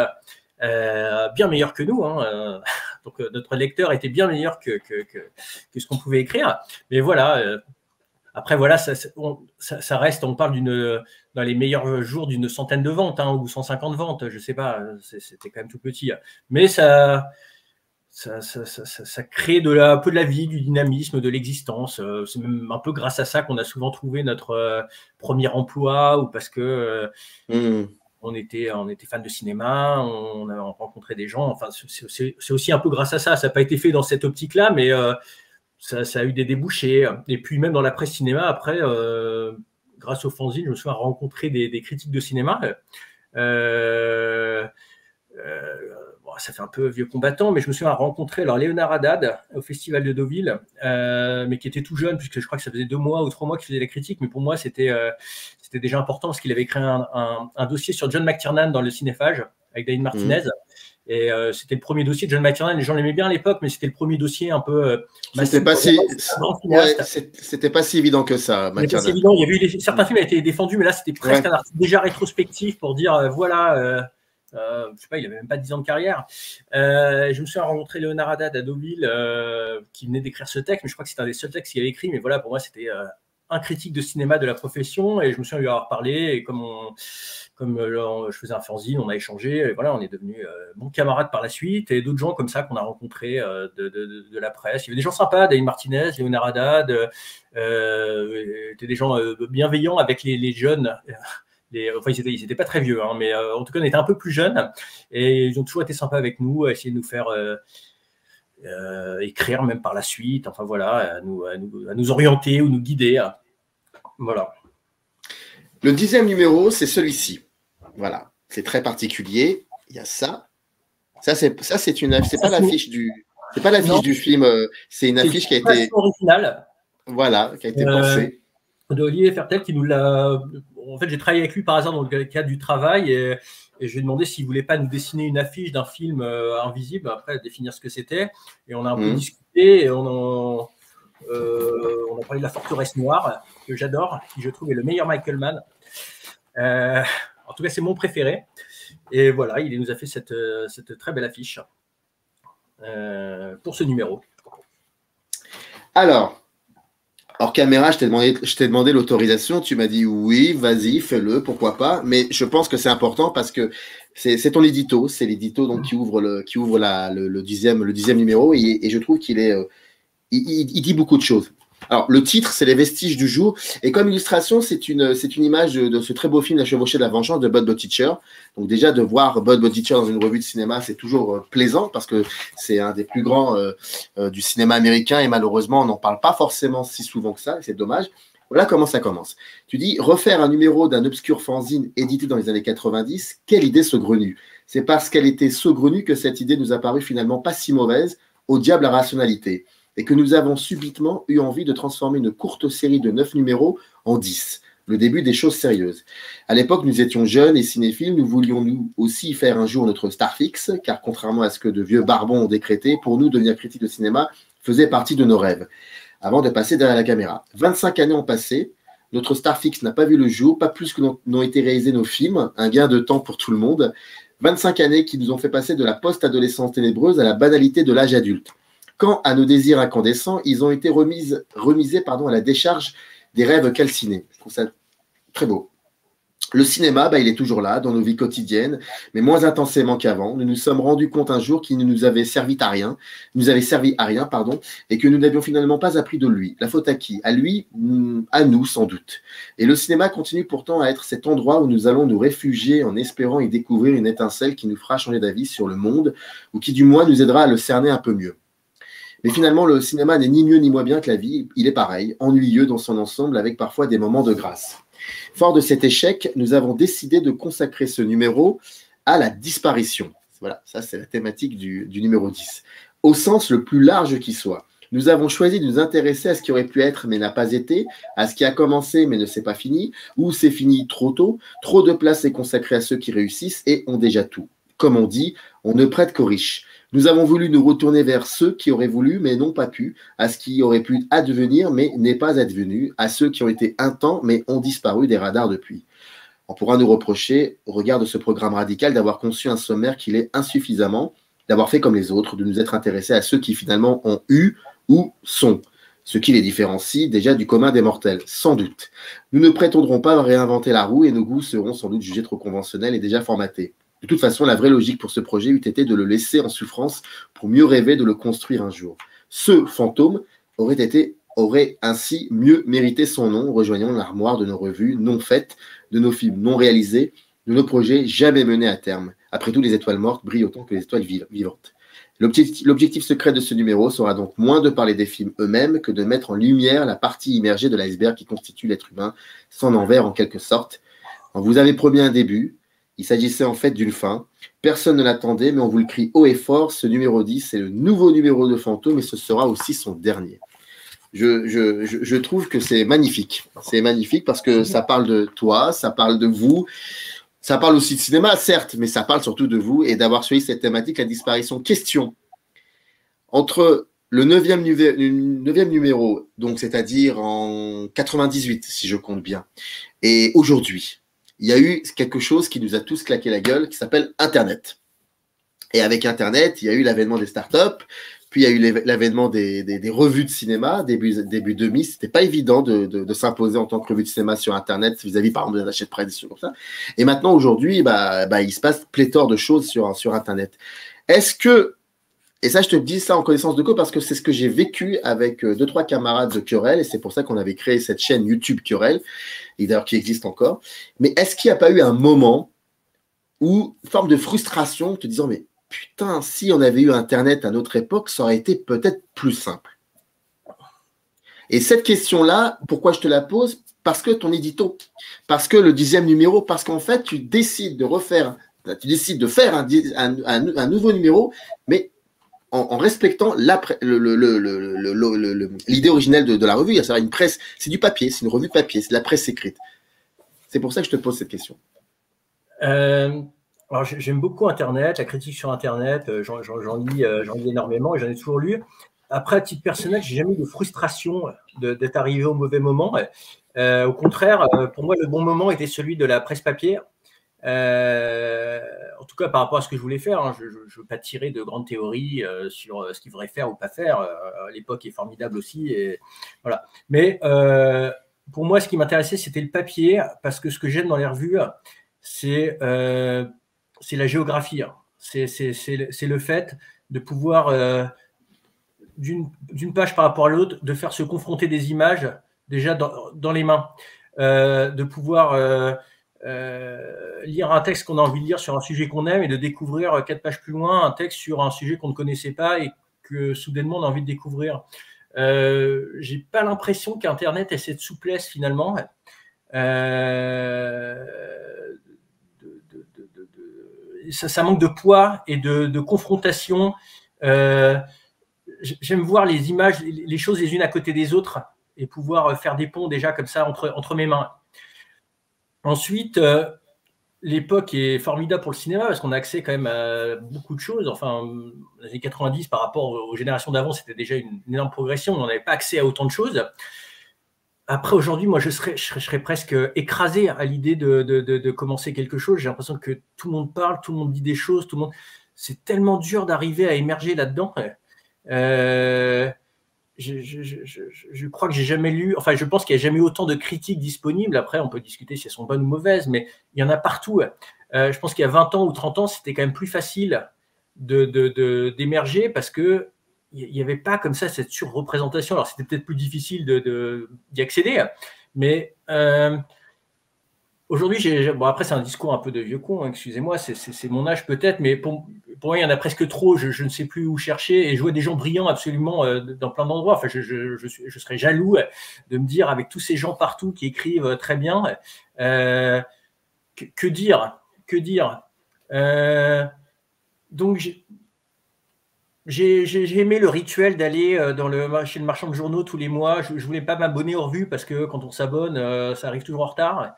bien meilleur que nous. Donc, notre lecteur était bien meilleur que ce qu'on pouvait écrire. Mais voilà, après, voilà, ça reste, on parle dans les meilleurs jours d'une centaine de ventes ou 150 ventes, je ne sais pas, c'était quand même tout petit. Mais ça crée un peu de la vie, du dynamisme, de l'existence. C'est même un peu grâce à ça qu'on a souvent trouvé notre premier emploi ou parce que on était fan de cinéma, on a rencontré des gens. Enfin, c'est aussi un peu grâce à ça. Ça n'a pas été fait dans cette optique-là, mais ça a eu des débouchés. Et puis même dans la presse cinéma, après, grâce au fanzine, je me souviens rencontrer des critiques de cinéma. Ça fait un peu vieux combattant, mais je me souviens rencontrer Léonard Haddad au Festival de Deauville, mais qui était tout jeune, puisque je crois que ça faisait 2 mois ou 3 mois qu'il faisait la critique, mais pour moi, c'était déjà important, parce qu'il avait écrit un dossier sur John McTiernan dans le Cinéphage, avec David Martinez. Et c'était le premier dossier de John McTiernan. Les gens l'aimaient bien à l'époque, mais c'était le premier dossier un peu. C'était pas si évident que ça, McTiernan. Évident. Il y avait eu certains films qui avaient été défendus, mais là, c'était presque un article déjà rétrospectif pour dire voilà. Je sais pas, il avait même pas 10 ans de carrière. Je me suis rencontré Léonard Haddad à Deauville, qui venait d'écrire ce texte, mais je crois que c'était un des seuls textes qu'il avait écrit. Mais voilà, pour moi, c'était un critique de cinéma de la profession, et je me suis lui avoir parlé. Et comme je faisais un fanzine, on a échangé. Et voilà, on est devenus bons camarades par la suite. Et d'autres gens comme ça qu'on a rencontrés de la presse. Il y avait des gens sympas, David Martinez, Léonard Haddad. Étaient des gens bienveillants avec les jeunes. Enfin, ils n'étaient pas très vieux, mais en tout cas, on était un peu plus jeunes et ils ont toujours été sympas avec nous, à essayer de nous faire écrire même par la suite. Enfin, voilà, à nous orienter ou nous guider. Voilà. Le 10e numéro, c'est celui-ci. Voilà, c'est très particulier. Il y a ça. C'est pas l'affiche du film. C'est une affiche qui a été originale. Voilà, qui a été pensée. De Olivier Fertel qui nous l'a. En fait, j'ai travaillé avec lui par hasard dans le cadre du travail et je lui ai demandé s'il ne voulait pas nous dessiner une affiche d'un film invisible, après définir ce que c'était. Et on a un peu discuté et on a parlé de La Forteresse Noire, que j'adore, qui je trouve est le meilleur Michael Mann. En tout cas, c'est mon préféré. Et voilà, il nous a fait cette très belle affiche pour ce numéro. Alors, hors caméra, je t'ai demandé l'autorisation. Tu m'as dit oui, vas-y, fais-le, pourquoi pas. Mais je pense que c'est important parce que c'est ton édito, c'est l'édito donc qui ouvre le 10e numéro et je trouve qu'il il dit beaucoup de choses. Alors, le titre, c'est Les Vestiges du jour. Et comme illustration, c'est une image de ce très beau film La Chevauchée de la Vengeance de Bud Buttigieg. Donc déjà, de voir Bud Buttigieg dans une revue de cinéma, c'est toujours plaisant parce que c'est un des plus grands du cinéma américain et malheureusement, on n'en parle pas forcément si souvent que ça. C'est dommage. Voilà comment ça commence. Tu dis, refaire un numéro d'un obscur fanzine édité dans les années 90, quelle idée saugrenue. C'est parce qu'elle était saugrenue que cette idée nous a paru finalement pas si mauvaise, au diable la rationalité. Et que nous avons subitement eu envie de transformer une courte série de 9 numéros en 10. le début des choses sérieuses. À l'époque, nous étions jeunes et cinéphiles, nous voulions nous aussi faire un jour notre star fixe, car contrairement à ce que de vieux barbons ont décrété, pour nous, devenir critique de cinéma faisait partie de nos rêves, avant de passer derrière la caméra. 25 années ont passé, notre star fixe n'a pas vu le jour, pas plus que n'ont été réalisés nos films, un gain de temps pour tout le monde. 25 années qui nous ont fait passer de la post-adolescence ténébreuse à la banalité de l'âge adulte. Quand, à nos désirs incandescents, ils ont été remisés à la décharge des rêves calcinés. Je trouve ça très beau. Le cinéma, il est toujours là, dans nos vies quotidiennes, mais moins intensément qu'avant. Nous nous sommes rendus compte un jour qu'il ne nous avait servi à rien, et que nous n'avions finalement pas appris de lui. La faute à qui? À lui, à nous sans doute. Et le cinéma continue pourtant à être cet endroit où nous allons nous réfugier en espérant y découvrir une étincelle qui nous fera changer d'avis sur le monde, ou qui du moins nous aidera à le cerner un peu mieux. Mais finalement, le cinéma n'est ni mieux ni moins bien que la vie. Il est pareil, ennuyeux dans son ensemble, avec parfois des moments de grâce. Fort de cet échec, nous avons décidé de consacrer ce numéro à la disparition. Voilà, ça c'est la thématique du numéro 10. Au sens le plus large qui soit. Nous avons choisi de nous intéresser à ce qui aurait pu être mais n'a pas été, à ce qui a commencé mais ne s'est pas fini, ou c'est fini trop tôt. Trop de place est consacrée à ceux qui réussissent et ont déjà tout. Comme on dit, on ne prête qu'aux riches. Nous avons voulu nous retourner vers ceux qui auraient voulu mais n'ont pas pu, à ce qui aurait pu advenir mais n'est pas advenu, à ceux qui ont été un temps mais ont disparu des radars depuis. On pourra nous reprocher, au regard de ce programme radical, d'avoir conçu un sommaire qui l'est insuffisamment, d'avoir fait comme les autres, de nous être intéressés à ceux qui finalement ont eu ou sont, ce qui les différencie déjà du commun des mortels, sans doute. Nous ne prétendrons pas réinventer la roue et nos goûts seront sans doute jugés trop conventionnels et déjà formatés. De toute façon, la vraie logique pour ce projet eût été de le laisser en souffrance pour mieux rêver de le construire un jour. Ce fantôme aurait ainsi mieux mérité son nom, rejoignant l'armoire de nos revues non faites, de nos films non réalisés, de nos projets jamais menés à terme. Après tout, les étoiles mortes brillent autant que les étoiles vivantes. L'objectif secret de ce numéro sera donc moins de parler des films eux-mêmes que de mettre en lumière la partie immergée de l'iceberg qui constitue l'être humain, son envers en quelque sorte. On vous avait promis un début. Il s'agissait en fait d'une fin. Personne ne l'attendait, mais on vous le crie haut et fort. Ce numéro 10, c'est le nouveau numéro de Fantôme et ce sera aussi son dernier. Je trouve que c'est magnifique. C'est magnifique parce que ça parle de toi, ça parle de vous. Ça parle aussi de cinéma, certes, mais ça parle surtout de vous et d'avoir choisi cette thématique, la disparition. Question. Entre le 9e numéro, donc c'est-à-dire en 98, si je compte bien, et aujourd'hui, il y a eu quelque chose qui nous a tous claqué la gueule, qui s'appelle Internet. Et avec Internet, il y a eu l'avènement des startups, puis il y a eu l'avènement des revues de cinéma, début 2000. C'était pas évident de s'imposer en tant que revue de cinéma sur Internet, vis-à-vis, par exemple, des achats de presse, des choses comme ça. Et maintenant, aujourd'hui, il se passe pléthore de choses sur Internet. Est-ce que, et ça, je te dis ça en connaissance de cause parce que c'est ce que j'ai vécu avec 2-3 camarades de Querelle, et c'est pour ça qu'on avait créé cette chaîne YouTube Querelle, et d'ailleurs qui existe encore. Mais est-ce qu'il n'y a pas eu un moment où, forme de frustration, te disant, mais putain, si on avait eu Internet à notre époque, ça aurait été peut-être plus simple. Et cette question-là, pourquoi je te la pose? Parce que ton édito, parce que le 10e numéro, parce qu'en fait, tu décides de faire un nouveau numéro, mais en respectant l'idée originelle de la revue, c'est une presse, c'est du papier, c'est une revue de papier, c'est de la presse écrite. C'est pour ça que je te pose cette question. Alors j'aime beaucoup Internet, la critique sur Internet, j'en lis énormément et j'en ai toujours lu. Après, à titre personnel, j'ai jamais eu de frustration d'être arrivé au mauvais moment. Au contraire, pour moi, le bon moment était celui de la presse papier. En tout cas, par rapport à ce que je voulais faire, hein, je ne veux pas tirer de grandes théories sur ce qu'il faudrait faire ou pas faire. L'époque est formidable aussi. Et, voilà. Mais pour moi, ce qui m'intéressait, c'était le papier, parce que ce que j'aime dans les revues, c'est la géographie. Hein. C'est le fait de pouvoir, d'une page par rapport à l'autre, de faire se confronter des images déjà dans les mains, de pouvoir lire un texte qu'on a envie de lire sur un sujet qu'on aime et de découvrir 4 pages plus loin un texte sur un sujet qu'on ne connaissait pas et que soudainement on a envie de découvrir. J'ai pas l'impression qu'Internet ait cette souplesse finalement. Ça manque de poids et de confrontation. J'aime voir les images, les choses les unes à côté des autres et pouvoir faire des ponts déjà comme ça entre mes mains. Ensuite, l'époque est formidable pour le cinéma parce qu'on a accès quand même à beaucoup de choses. Enfin, les années 90 par rapport aux générations d'avant, c'était déjà une énorme progression. On n'avait pas accès à autant de choses. Après, aujourd'hui, moi, je serais presque écrasé à l'idée de commencer quelque chose. J'ai l'impression que tout le monde parle, tout le monde dit des choses, tout le monde. C'est tellement dur d'arriver à émerger là-dedans. Je crois que j'ai jamais lu. Enfin, je pense qu'il n'y a jamais eu autant de critiques disponibles. Après, on peut discuter si elles sont bonnes ou mauvaises, mais il y en a partout. Je pense qu'il y a 20 ans ou 30 ans, c'était quand même plus facile d'émerger parce que il n'y avait pas comme ça cette surreprésentation. Alors, c'était peut-être plus difficile d'y accéder, mais aujourd'hui, bon, après, c'est un discours un peu de vieux con, hein, excusez-moi, c'est mon âge peut-être, mais pour moi, il y en a presque trop, je ne sais plus où chercher, et je vois des gens brillants absolument dans plein d'endroits. Enfin, je serais jaloux de me dire, avec tous ces gens partout qui écrivent très bien, que dire donc, j'ai aimé le rituel d'aller chez le marchand de journaux tous les mois. Je ne voulais pas m'abonner aux revues parce que quand on s'abonne, ça arrive toujours en retard.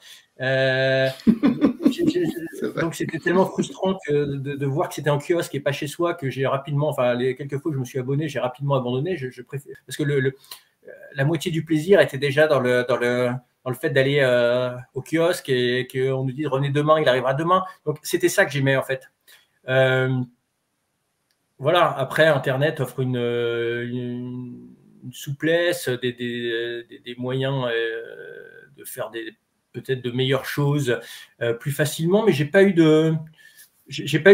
Donc c'était tellement frustrant de voir que c'était en kiosque et pas chez soi que j'ai rapidement, enfin les quelques fois que je me suis abonné, j'ai rapidement abandonné. Je préfère, parce que la moitié du plaisir était déjà dans le fait d'aller au kiosque et qu'on nous dit revenez demain, il arrivera demain. Donc c'était ça que j'aimais en fait. Voilà, après, Internet offre une souplesse, des moyens de faire peut-être de meilleures choses plus facilement, mais j'ai pas eu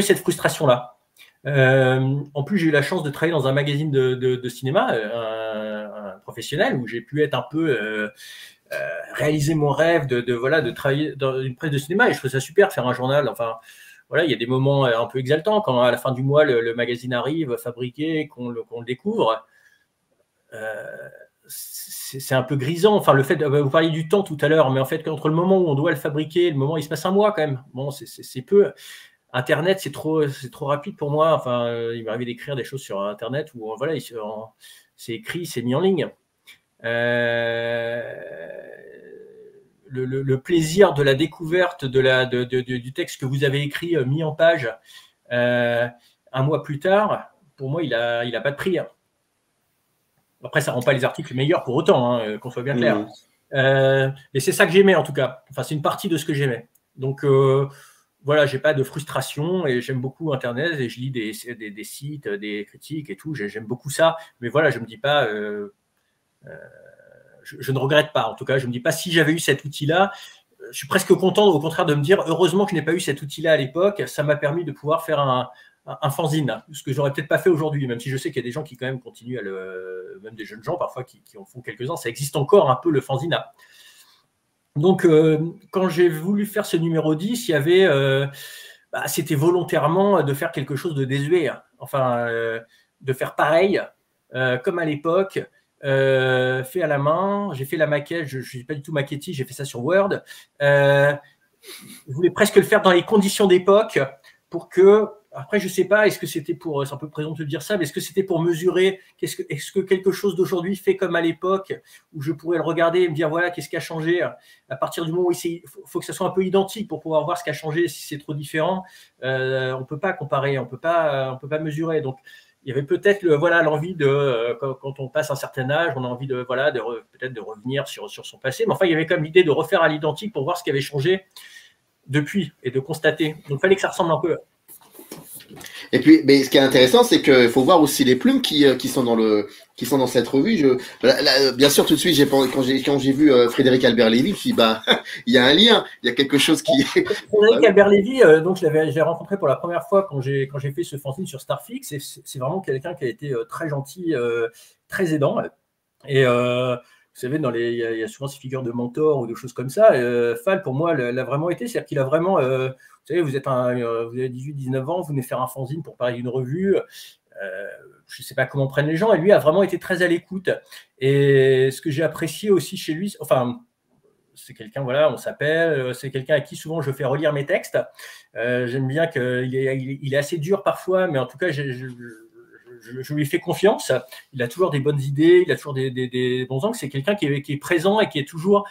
cette frustration-là. En plus, j'ai eu la chance de travailler dans un magazine de cinéma, un professionnel, où j'ai pu être un peu réaliser mon rêve de travailler dans une presse de cinéma, et je trouve ça super, faire un journal. Enfin, voilà, il y a des moments un peu exaltants quand à la fin du mois le magazine arrive, fabriqué, qu'on le découvre. C'est un peu grisant. Enfin, le fait, vous parliez du temps tout à l'heure, mais en fait, entre le moment où on doit le fabriquer, le moment où il se passe un mois quand même. Bon, c'est peu. Internet, c'est trop rapide pour moi. Enfin, il m'est arrivé d'écrire des choses sur Internet où voilà, c'est écrit, c'est mis en ligne. Le plaisir de la découverte du texte que vous avez écrit, mis en page un mois plus tard, pour moi, il n'a pas de prix. Après, ça ne rend pas les articles meilleurs pour autant, hein, qu'on soit bien clair. Et c'est ça que j'aimais en tout cas. Enfin, c'est une partie de ce que j'aimais. Donc, voilà, j'ai pas de frustration et j'aime beaucoup Internet et je lis des sites, des critiques et tout. J'aime beaucoup ça. Mais voilà, je me dis pas... je ne regrette pas, en tout cas, je ne me dis pas si j'avais eu cet outil-là, je suis presque content au contraire de me dire heureusement que je n'ai pas eu cet outil-là à l'époque, ça m'a permis de pouvoir faire un fanzine, ce que j'aurais peut-être pas fait aujourd'hui, même si je sais qu'il y a des gens qui quand même continuent même des jeunes gens parfois qui en font quelques-uns, ça existe encore un peu le fanzine. Donc quand j'ai voulu faire ce numéro 10, il y avait, c'était volontairement de faire quelque chose de désuet, enfin de faire pareil, comme à l'époque, fait à la main. J'ai fait la maquette, je ne suis pas du tout maquettiste, j'ai fait ça sur Word. Je voulais presque le faire dans les conditions d'époque pour que, après je ne sais pas, est-ce que c'était pour, c'est un peu présomptueux de dire ça, mais est-ce que c'était pour mesurer, est-ce que quelque chose d'aujourd'hui fait comme à l'époque, où je pourrais le regarder et me dire voilà, qu'est-ce qui a changé à partir du moment où il faut que ça soit un peu identique pour pouvoir voir ce qui a changé, si c'est trop différent, on ne peut pas comparer, on peut pas mesurer. Donc, il y avait peut-être l'envie de, quand on passe un certain âge, on a envie peut-être de revenir sur son passé. Mais enfin, il y avait quand même l'idée de refaire à l'identique pour voir ce qui avait changé depuis et de constater. Donc, il fallait que ça ressemble un peu. Et puis, mais ce qui est intéressant, c'est qu'il faut voir aussi les plumes qui sont dans cette revue. Bien sûr, tout de suite, quand j'ai vu Frédéric Albert Lévy, je me suis dit, il y a un lien, il y a quelque chose qui. Frédéric Albert Lévy, donc je l'ai rencontré pour la première fois quand j'ai fait ce fanzine sur Starfix. C'est vraiment quelqu'un qui a été très gentil, très aidant. Et vous savez, il y a souvent ces figures de mentor ou de choses comme ça. Fall, pour moi, l'a vraiment été. C'est-à-dire qu'il a vraiment. Vous savez, vous avez 18-19 ans, vous venez faire un fanzine pour parler d'une revue. Je ne sais pas comment prennent les gens. Et lui a vraiment été très à l'écoute. Et ce que j'ai apprécié aussi chez lui, enfin, c'est quelqu'un, voilà, on s'appelle, c'est quelqu'un à qui souvent je fais relire mes textes. J'aime bien qu'il est assez dur parfois, mais en tout cas, je lui fais confiance. Il a toujours des bonnes idées, il a toujours des bons angles. C'est quelqu'un qui est présent et qui est toujours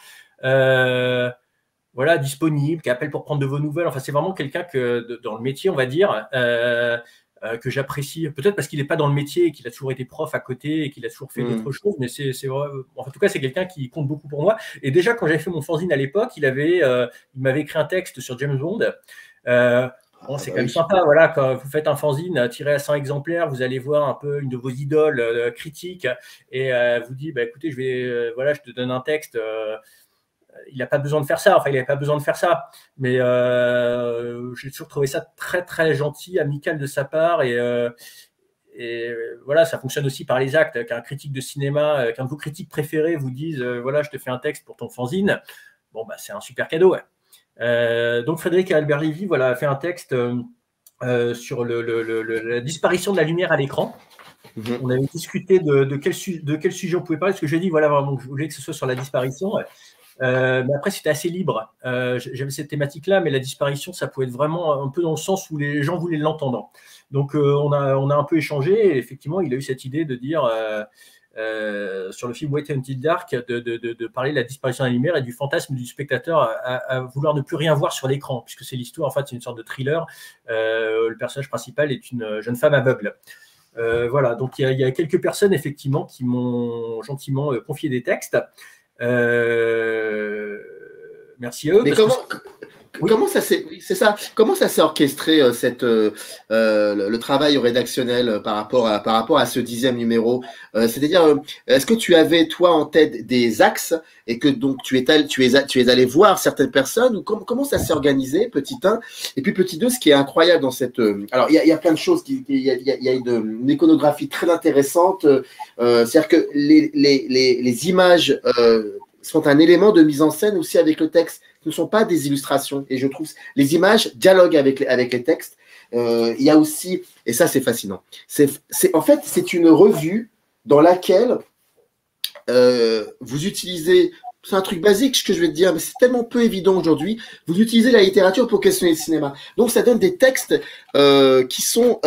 voilà, disponible, qui appelle pour prendre de vos nouvelles. Enfin, c'est vraiment quelqu'un que dans le métier, on va dire, que j'apprécie. Peut-être parce qu'il n'est pas dans le métier et qu'il a toujours été prof à côté et qu'il a toujours fait d'autres choses, mais en tout cas, c'est quelqu'un qui compte beaucoup pour moi. Et déjà, quand j'avais fait mon fanzine à l'époque, il m'avait écrit un texte sur James Bond. Bon, c'est quand même sympa, voilà, quand vous faites un fanzine tiré à 100 exemplaires, vous allez voir un peu une de vos idoles critiques et vous dit, bah, écoutez, voilà, je te donne un texte. Il n'a pas besoin de faire ça, enfin, il n'avait pas besoin de faire ça, mais j'ai toujours trouvé ça très, très gentil, amical de sa part et voilà, ça fonctionne aussi par les actes. Qu'un critique de cinéma, qu'un de vos critiques préférés vous dise, voilà, je te fais un texte pour ton fanzine, bon, bah, c'est un super cadeau, ouais. Donc Frédéric Albert Lévy voilà, a fait un texte sur la disparition de la lumière à l'écran. On avait discuté de quel sujet on pouvait parler, parce que j'ai dit, voilà, vraiment, je voulais que ce soit sur la disparition. Mais après, c'était assez libre. J'avais cette thématique-là, mais la disparition, ça pouvait être vraiment un peu dans le sens où les gens voulaient l'entendre. Donc, on a un peu échangé, et effectivement, il a eu cette idée de dire... sur le film Wait Until Dark, de parler de la disparition de la lumière et du fantasme du spectateur à vouloir ne plus rien voir sur l'écran, puisque c'est l'histoire, en fait, c'est une sorte de thriller. Le personnage principal est une jeune femme aveugle. Voilà, donc il y a quelques personnes, effectivement, qui m'ont gentiment confié des textes. Merci à eux. Mais comment ça s'est, c'est ça, comment ça s'est orchestré le travail rédactionnel par rapport à ce 10e numéro, c'est-à-dire est-ce que tu avais toi en tête des axes et que donc tu es allé voir certaines personnes, ou comment ça s'est organisé, petit 1, et puis petit 2, ce qui est incroyable dans cette alors il y a plein de choses, il y a une iconographie très intéressante, c'est-à-dire que les images sont un élément de mise en scène aussi avec le texte. Ce ne sont pas des illustrations. Et je trouve les images dialoguent avec les textes. Il y a aussi, et ça c'est fascinant, en fait c'est une revue dans laquelle vous utilisez, c'est un truc basique ce que je vais te dire, mais c'est tellement peu évident aujourd'hui, vous utilisez la littérature pour questionner le cinéma. Donc ça donne des textes qui sont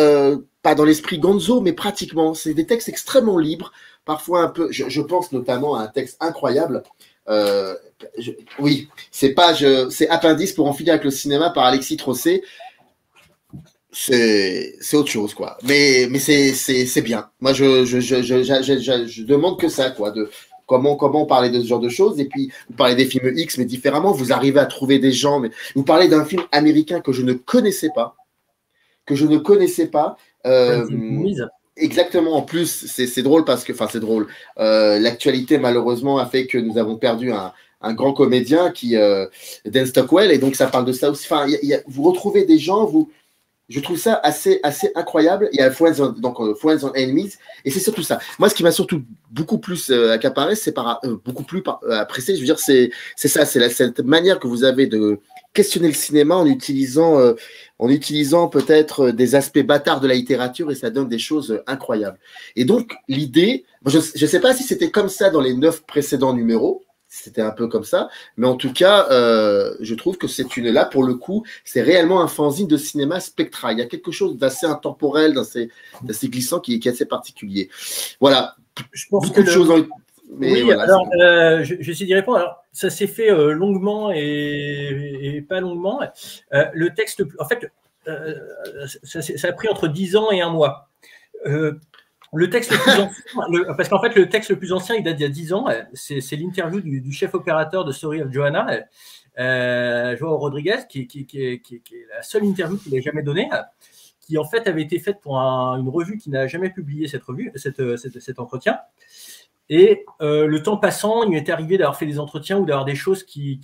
pas dans l'esprit Gonzo, mais pratiquement. C'est des textes extrêmement libres, parfois un peu, je pense notamment à un texte incroyable. Oui, c'est Appendice pour en finir avec le cinéma par Alexis Trosset. C'est autre chose, quoi. Mais c'est bien. Moi, je demande que ça, quoi, de comment parler de ce genre de choses. Et puis, vous parlez des films X, mais différemment. Vous arrivez à trouver des gens. Mais vous parlez d'un film américain que je ne connaissais pas. Exactement. En plus, c'est drôle parce que, enfin, c'est drôle. L'actualité, malheureusement, a fait que nous avons perdu un grand comédien Dan Stockwell, et donc ça parle de ça aussi. Enfin, vous retrouvez des gens, je trouve ça assez incroyable. Il y a Friends and Enemies, et c'est surtout ça. Moi, ce qui m'a surtout beaucoup plus accaparé, c'est beaucoup plus apprécié. Je veux dire, c'est ça, c'est cette manière que vous avez de questionner le cinéma en utilisant peut-être des aspects bâtards de la littérature, et ça donne des choses incroyables. Et donc, l'idée, je ne sais pas si c'était comme ça dans les 9 précédents numéros, c'était un peu comme ça, mais en tout cas, je trouve que là, pour le coup, c'est réellement un fanzine de cinéma spectral. Il y a quelque chose d'assez intemporel, d'assez glissant qui est assez particulier. Voilà, je pense beaucoup de choses dans mais oui, voilà, alors je vais essayer d'y répondre. Alors, ça s'est fait longuement et pas longuement. Le texte, en fait, ça a pris entre 10 ans et 1 mois. Le texte le plus ancien, parce qu'en fait, le texte le plus ancien, il date d'il y a 10 ans. C'est l'interview du chef opérateur de Story of Johanna, Joao Rodriguez, qui est la seule interview qu'il ait jamais donnée, qui en fait avait été faite pour une revue qui n'a jamais publié cet entretien. Et le temps passant, il m'est arrivé d'avoir fait des entretiens ou d'avoir des choses qui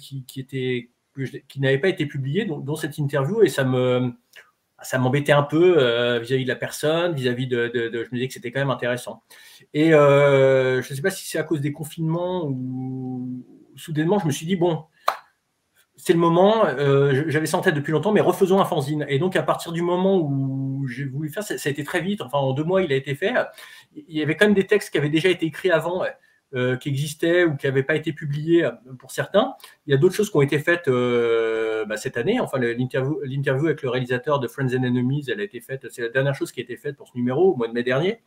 n'avaient pas été publiées, dont cette interview, et ça m'embêtait un peu vis-à-vis de la personne, vis-à-vis je me disais que c'était quand même intéressant. Et je ne sais pas si c'est à cause des confinements ou soudainement, je me suis dit, bon, c'est le moment, j'avais ça en tête depuis longtemps, mais refaisons un fanzine. Et donc, à partir du moment où j'ai voulu faire, ça a été très vite, enfin, en 2 mois, il a été fait. Il y avait quand même des textes qui avaient déjà été écrits avant, qui existaient ou qui n'avaient pas été publiés pour certains. Il y a d'autres choses qui ont été faites cette année. Enfin, l'interview avec le réalisateur de Friends and Enemies, elle a été faite. C'est la dernière chose qui a été faite pour ce numéro, au mois de mai dernier.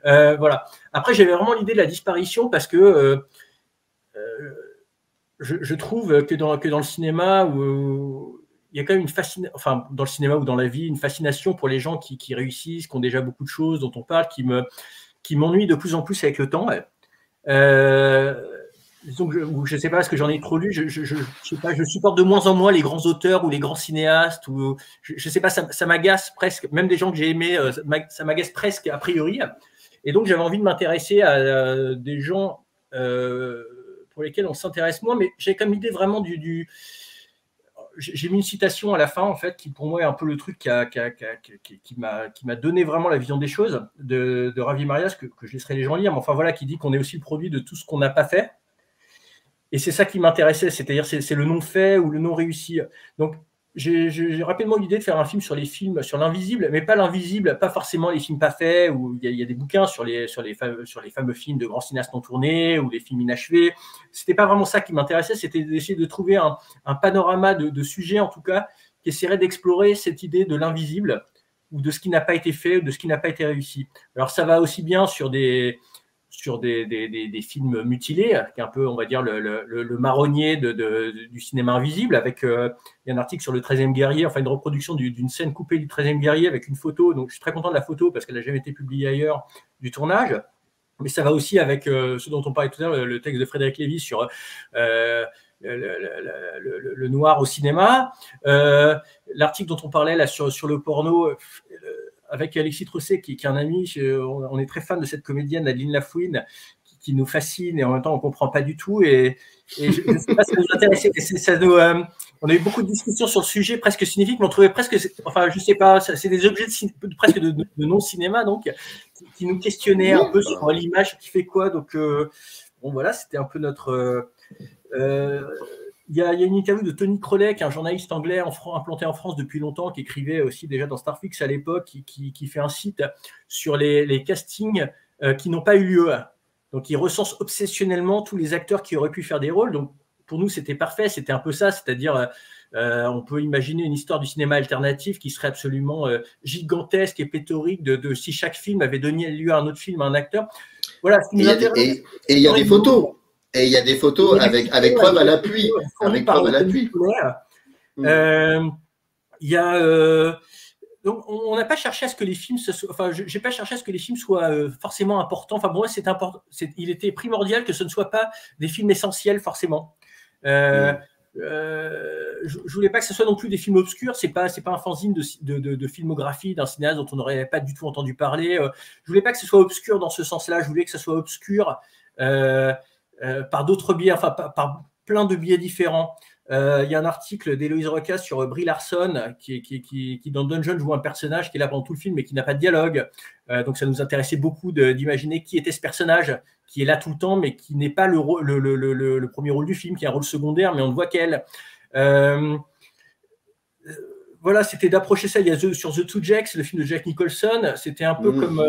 Voilà. Après, j'avais vraiment l'idée de la disparition parce que je trouve que dans le cinéma, où il y a quand même une fascination, enfin, dans le cinéma ou dans la vie, une fascination pour les gens qui réussissent, qui ont déjà beaucoup de choses dont on parle, qui m'ennuie de plus en plus avec le temps. Donc, je ne sais pas, est-ce que j'en ai trop lu, je sais pas, je supporte de moins en moins les grands auteurs ou les grands cinéastes, ou je sais pas, ça m'agace presque, même des gens que j'ai aimés, ça m'agace presque a priori. Et donc j'avais envie de m'intéresser à des gens pour lesquels on s'intéresse moins, mais j'ai comme idée vraiment j'ai mis une citation à la fin, en fait, qui pour moi est un peu le truc qui m'a donné vraiment la vision des choses, de Ravi Marias, que je laisserai les gens lire, mais enfin voilà, qui dit qu'on est aussi le produit de tout ce qu'on n'a pas fait. Et c'est ça qui m'intéressait, c'est-à-dire c'est le non fait ou le non réussi. Donc j'ai rapidement l'idée de faire un film sur les films, sur l'invisible, mais pas l'invisible, pas forcément les films pas faits, où il y a des bouquins sur les fameux films de grands cinéastes non tournés, ou les films inachevés. C'était pas vraiment ça qui m'intéressait, c'était d'essayer de trouver un panorama de sujets, en tout cas, qui essaierait d'explorer cette idée de l'invisible, ou de ce qui n'a pas été fait, ou de ce qui n'a pas été réussi. Alors ça va aussi bien sur des films mutilés, qui est un peu, on va dire, le marronnier du cinéma invisible, avec il y a un article sur le 13e guerrier, enfin une reproduction d'une scène coupée du 13e guerrier avec une photo, donc je suis très content de la photo parce qu'elle n'a jamais été publiée ailleurs, du tournage, mais ça va aussi avec ce dont on parlait tout à l'heure, le texte de Frédéric Lévy sur le noir au cinéma, l'article dont on parlait là sur le porno, avec Alexis Trousset, qui est un ami, on est très fan de cette comédienne, Adeline Lafouine, qui nous fascine, et en même temps, on ne comprend pas du tout. Et je ne sais pas si ça nous intéresse. On a eu beaucoup de discussions sur le sujet, presque cinéfique, mais on trouvait presque, enfin, je ne sais pas, c'est des objets presque de non-cinéma, donc, qui nous questionnaient un peu sur l'image qui fait quoi. Donc, bon, voilà, c'était un peu notre... Il y a une interview de Tony Crowley, qui est un journaliste anglais implanté en France depuis longtemps, qui écrivait aussi déjà dans Starfix à l'époque, qui fait un site sur les castings qui n'ont pas eu lieu. Donc, il recense obsessionnellement tous les acteurs qui auraient pu faire des rôles. Donc, pour nous, c'était parfait. C'était un peu ça, c'est-à-dire, on peut imaginer une histoire du cinéma alternatif qui serait absolument gigantesque et pléthorique de si chaque film avait donné lieu à un autre film, à un acteur. Voilà. Et il y a des photos. Et il y a des photos avec preuve à l'appui. Avec preuve à l'appui. Il y a... Donc, on n'a pas cherché à ce que les films, j'ai pas cherché à ce que les films soient forcément importants. Enfin, pour moi, c'est important. Il était primordial que ce ne soit pas des films essentiels forcément. Je voulais pas que ce soit non plus des films obscurs. C'est pas un fanzine de filmographie d'un cinéaste dont on n'aurait pas du tout entendu parler. Je voulais pas que ce soit obscur dans ce sens-là. Je voulais que ce soit obscur par d'autres biais, enfin par plein de biais différents. Il y a un article d'Héloïse Roca sur Brie Larson qui dans Dungeon joue un personnage qui est là pendant tout le film mais qui n'a pas de dialogue. Donc ça nous intéressait beaucoup d'imaginer qui était ce personnage qui est là tout le temps mais qui n'est pas le premier rôle du film, qui est un rôle secondaire mais on ne voit qu'elle. Voilà, c'était d'approcher ça. Il y a sur The Two Jacks, le film de Jack Nicholson, c'était un peu comme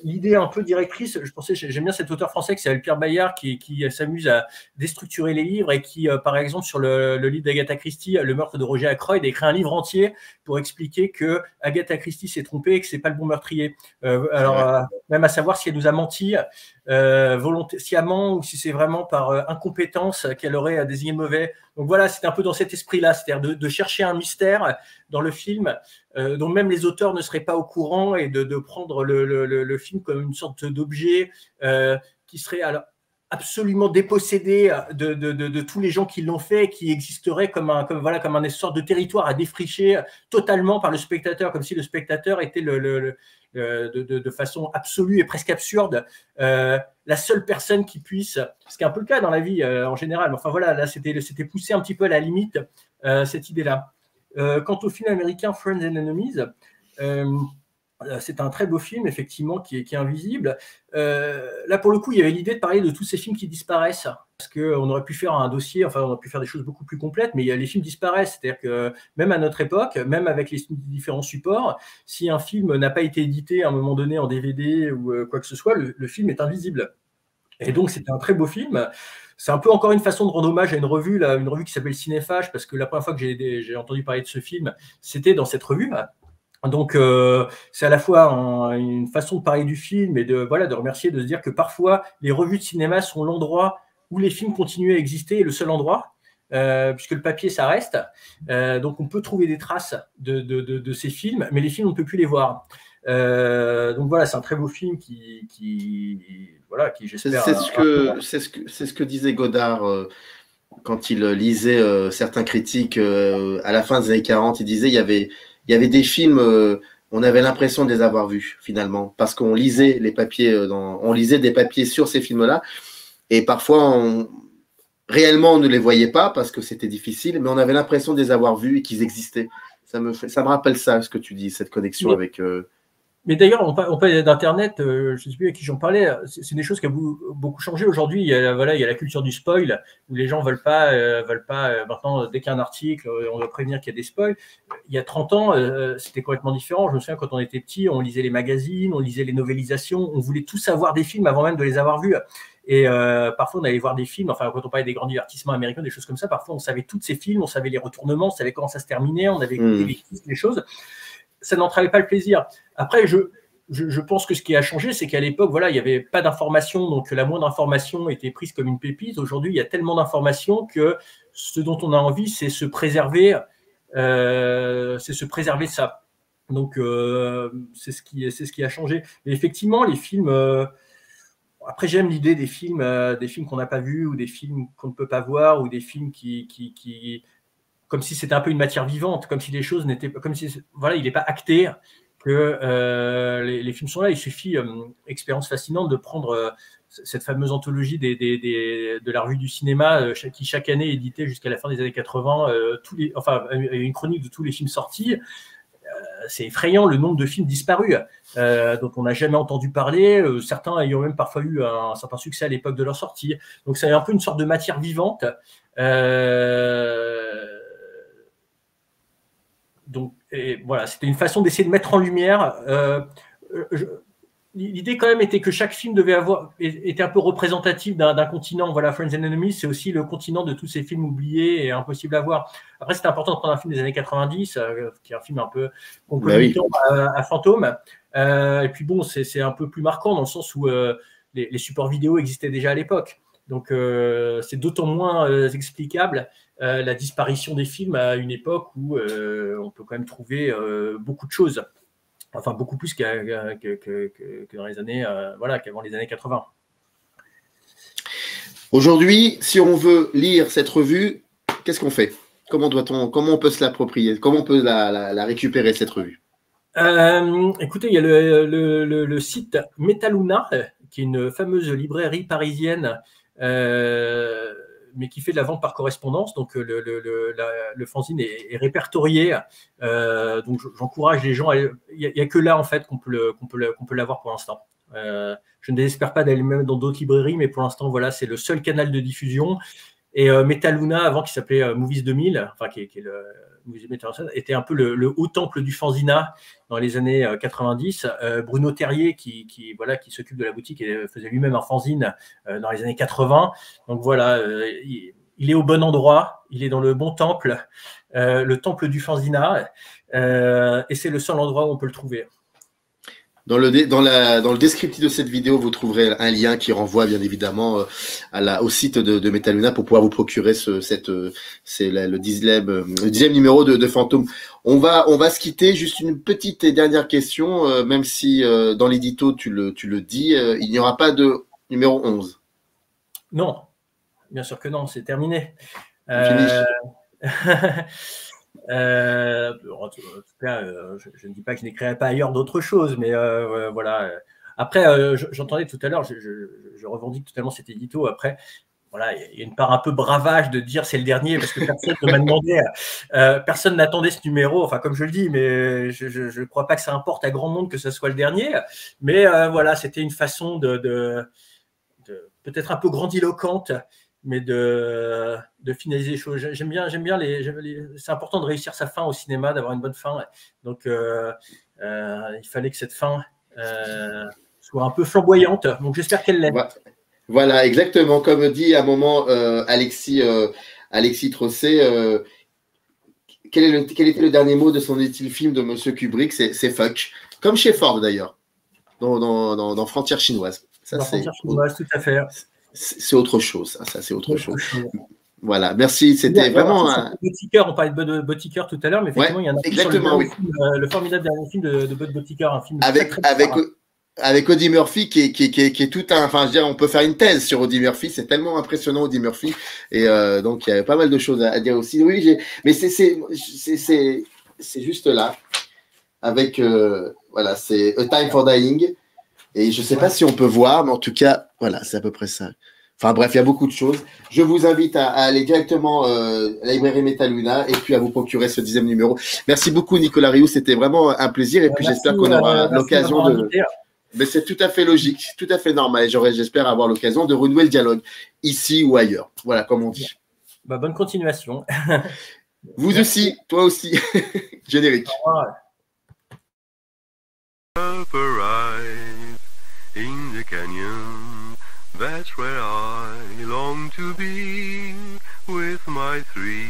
l'idée un peu directrice. Je pensais, j'aime bien cet auteur français qui s'appelle Pierre Bayard, qui s'amuse à déstructurer les livres et qui, par exemple, sur le livre d'Agatha Christie, Le meurtre de Roger Ackroyd, a écrit un livre entier pour expliquer que Agatha Christie s'est trompée et que c'est pas le bon meurtrier. Même à savoir si elle nous a menti sciemment ou si c'est vraiment par incompétence qu'elle aurait désigné le mauvais. Donc voilà, c'était un peu dans cet esprit-là, c'est-à-dire de chercher un mystère dans le film dont même les auteurs ne seraient pas au courant et de prendre le film comme une sorte d'objet qui serait absolument dépossédé de tous les gens qui l'ont fait, qui existerait comme un sorte de territoire à défricher totalement par le spectateur, comme si le spectateur était de façon absolue et presque absurde la seule personne qui puisse, ce qui est un peu le cas dans la vie en général, mais enfin voilà, là c'était poussé un petit peu à la limite cette idée-là. Quant au film américain Friends and Enemies, c'est un très beau film, effectivement, qui est invisible. Là, pour le coup, il y avait l'idée de parler de tous ces films qui disparaissent. Parce qu'on aurait pu faire un dossier, enfin, on aurait pu faire des choses beaucoup plus complètes, mais les films disparaissent. C'est-à-dire que même à notre époque, même avec les différents supports, si un film n'a pas été édité à un moment donné en DVD ou quoi que ce soit, le film est invisible. Et donc, c'était un très beau film. C'est un peu encore une façon de rendre hommage à une revue qui s'appelle Cinéphage, parce que la première fois que j'ai entendu parler de ce film, c'était dans cette revue. Donc, c'est à la fois une façon de parler du film et de remercier, de se dire que parfois, les revues de cinéma sont l'endroit où les films continuaient à exister et le seul endroit, puisque le papier, ça reste. Donc, on peut trouver des traces de ces films, mais les films, on ne peut plus les voir. Donc voilà, c'est un très beau film qui j'espère. C'est ce que disait Godard quand il lisait certains critiques à la fin des années 40. Il disait il y avait des films, on avait l'impression de les avoir vus finalement, parce qu'on lisait les papiers, on lisait des papiers sur ces films-là, et parfois réellement on ne les voyait pas parce que c'était difficile, mais on avait l'impression de les avoir vus et qu'ils existaient. Ça me rappelle ça, ce que tu dis, cette connexion avec. Mais d'ailleurs, on parle d'Internet, je ne sais plus à qui j'en parlais, c'est des choses qui ont beaucoup changé aujourd'hui. Il y a la culture du spoil, où les gens veulent pas maintenant, dès qu'il y a un article, on doit prévenir qu'il y a des spoils. Il y a 30 ans, c'était complètement différent. Je me souviens, quand on était petit, on lisait les magazines, on lisait les novélisations, on voulait tout savoir des films avant même de les avoir vus. Et parfois, on allait voir des films, enfin, quand on parlait des grands divertissements américains, des choses comme ça, parfois, on savait tous ces films, on savait les retournements, on savait comment ça se terminait, on avait écouté les choses. Ça n'entravait pas le plaisir. Après, je pense que ce qui a changé, c'est qu'à l'époque, voilà, il n'y avait pas d'informations, donc la moindre information était prise comme une pépite. Aujourd'hui, il y a tellement d'informations que ce dont on a envie, c'est se préserver de ça. Donc, c'est ce qui a changé. Et effectivement, les films. Après, j'aime l'idée des films qu'on n'a pas vus, ou des films qu'on ne peut pas voir, ou des films qui comme si c'était un peu une matière vivante, comme si les choses n'étaient pas, comme si, voilà, il n'est pas acté que les films sont là. Il suffit, expérience fascinante, de prendre cette fameuse anthologie de la revue du cinéma qui chaque année éditait jusqu'à la fin des années 80, une chronique de tous les films sortis. C'est effrayant le nombre de films disparus dont on n'a jamais entendu parler, certains ayant même parfois eu un certain succès à l'époque de leur sortie. Donc c'est un peu une sorte de matière vivante. Donc, voilà, c'était une façon d'essayer de mettre en lumière. L'idée quand même était que chaque film était un peu représentatif d'un continent. Voilà, Friends and Enemies, c'est aussi le continent de tous ces films oubliés et impossibles à voir. Après, c'était important de prendre un film des années 90, qui est un film un peu concomitant à Fantôme. Et puis bon, c'est un peu plus marquant dans le sens où les supports vidéo existaient déjà à l'époque. Donc, c'est d'autant moins explicable la disparition des films à une époque où on peut quand même trouver beaucoup de choses. Enfin, beaucoup plus que dans les années, qu'avant les années 80. Aujourd'hui, si on veut lire cette revue, qu'est-ce qu'on fait? Comment on peut se l'approprier? Comment on peut la récupérer, cette revue? Écoutez, il y a le site Metaluna, qui est une fameuse librairie parisienne, mais qui fait de la vente par correspondance. Donc, le fanzine est répertorié. Donc, j'encourage les gens. Il n'y a que là, en fait, qu'on peut l'avoir pour l'instant. Je ne désespère pas d'aller même dans d'autres librairies, mais pour l'instant, voilà, c'est le seul canal de diffusion. Et Metaluna, avant, qui s'appelait Movies 2000, enfin, qui est le Movies International, était un peu le haut temple du fanzina dans les années 90. Bruno Terrier, qui s'occupe de la boutique et faisait lui-même un fanzine dans les années 80. Donc voilà, il est au bon endroit, il est dans le bon temple, le temple du fanzina, et c'est le seul endroit où on peut le trouver. Dans le descriptif de cette vidéo, vous trouverez un lien qui renvoie bien évidemment au site de Metaluna pour pouvoir vous procurer le 10e numéro de Fantôme. On va se quitter. Juste une petite et dernière question, même si dans l'édito tu le dis, il n'y aura pas de numéro 11. Non, bien sûr que non, c'est terminé. Fini. En tout cas, je ne dis pas que je n'écrirai pas ailleurs d'autres choses, mais voilà. Après, j'entendais tout à l'heure, je revendique totalement cet édito. Après, voilà, il y a une part un peu bravage de dire c'est le dernier parce que personne ne m'a demandé, personne n'attendait ce numéro. Enfin, comme je le dis, mais je ne crois pas que ça importe à grand monde que ce soit le dernier. Mais voilà, c'était une façon de peut-être un peu grandiloquente, mais de finaliser les choses. J'aime bien c'est important de réussir sa fin au cinéma, d'avoir une bonne fin. Donc, il fallait que cette fin soit un peu flamboyante. Donc, j'espère qu'elle l'est. Voilà, exactement. Comme dit à un moment Alexis Trosset, quel était le dernier mot de son film de Monsieur Kubrick? C'est fuck. Comme chez Ford, d'ailleurs, dans Frontières chinoises. Dans Frontières chinoises, tout à fait. c'est autre chose. Ça, c'est autre chose. Voilà, merci. C'était vraiment un. On parlait de Bud Botiker tout à l'heure, mais effectivement, il y en a exactement, oui. Le formidable dernier film de Bud Botiker, un film avec Audie Murphy qui est tout un. Enfin, je veux dire, on peut faire une thèse sur Audie Murphy. C'est tellement impressionnant, Audie Murphy. Et donc, il y avait pas mal de choses à dire aussi. Oui, mais c'est juste là. Avec, voilà, c'est A Time for Dying. Et je ne sais pas si on peut voir, mais en tout cas, voilà, c'est à peu près ça. Enfin bref, il y a beaucoup de choses. Je vous invite à aller directement à la librairie Metaluna et puis à vous procurer ce 10e numéro. Merci beaucoup, Nicolas Rioux. C'était vraiment un plaisir. Et puis j'espère qu'on aura l'occasion de. Mais c'est tout à fait logique, tout à fait normal. Et j'espère avoir l'occasion de renouer le dialogue ici ou ailleurs. Voilà, comme on dit. Bah, bonne continuation. Vous aussi, toi aussi. Générique. Au revoir. In the canyon, that's where I long to be, with my 3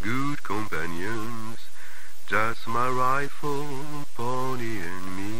good companions, just my rifle, pony and me.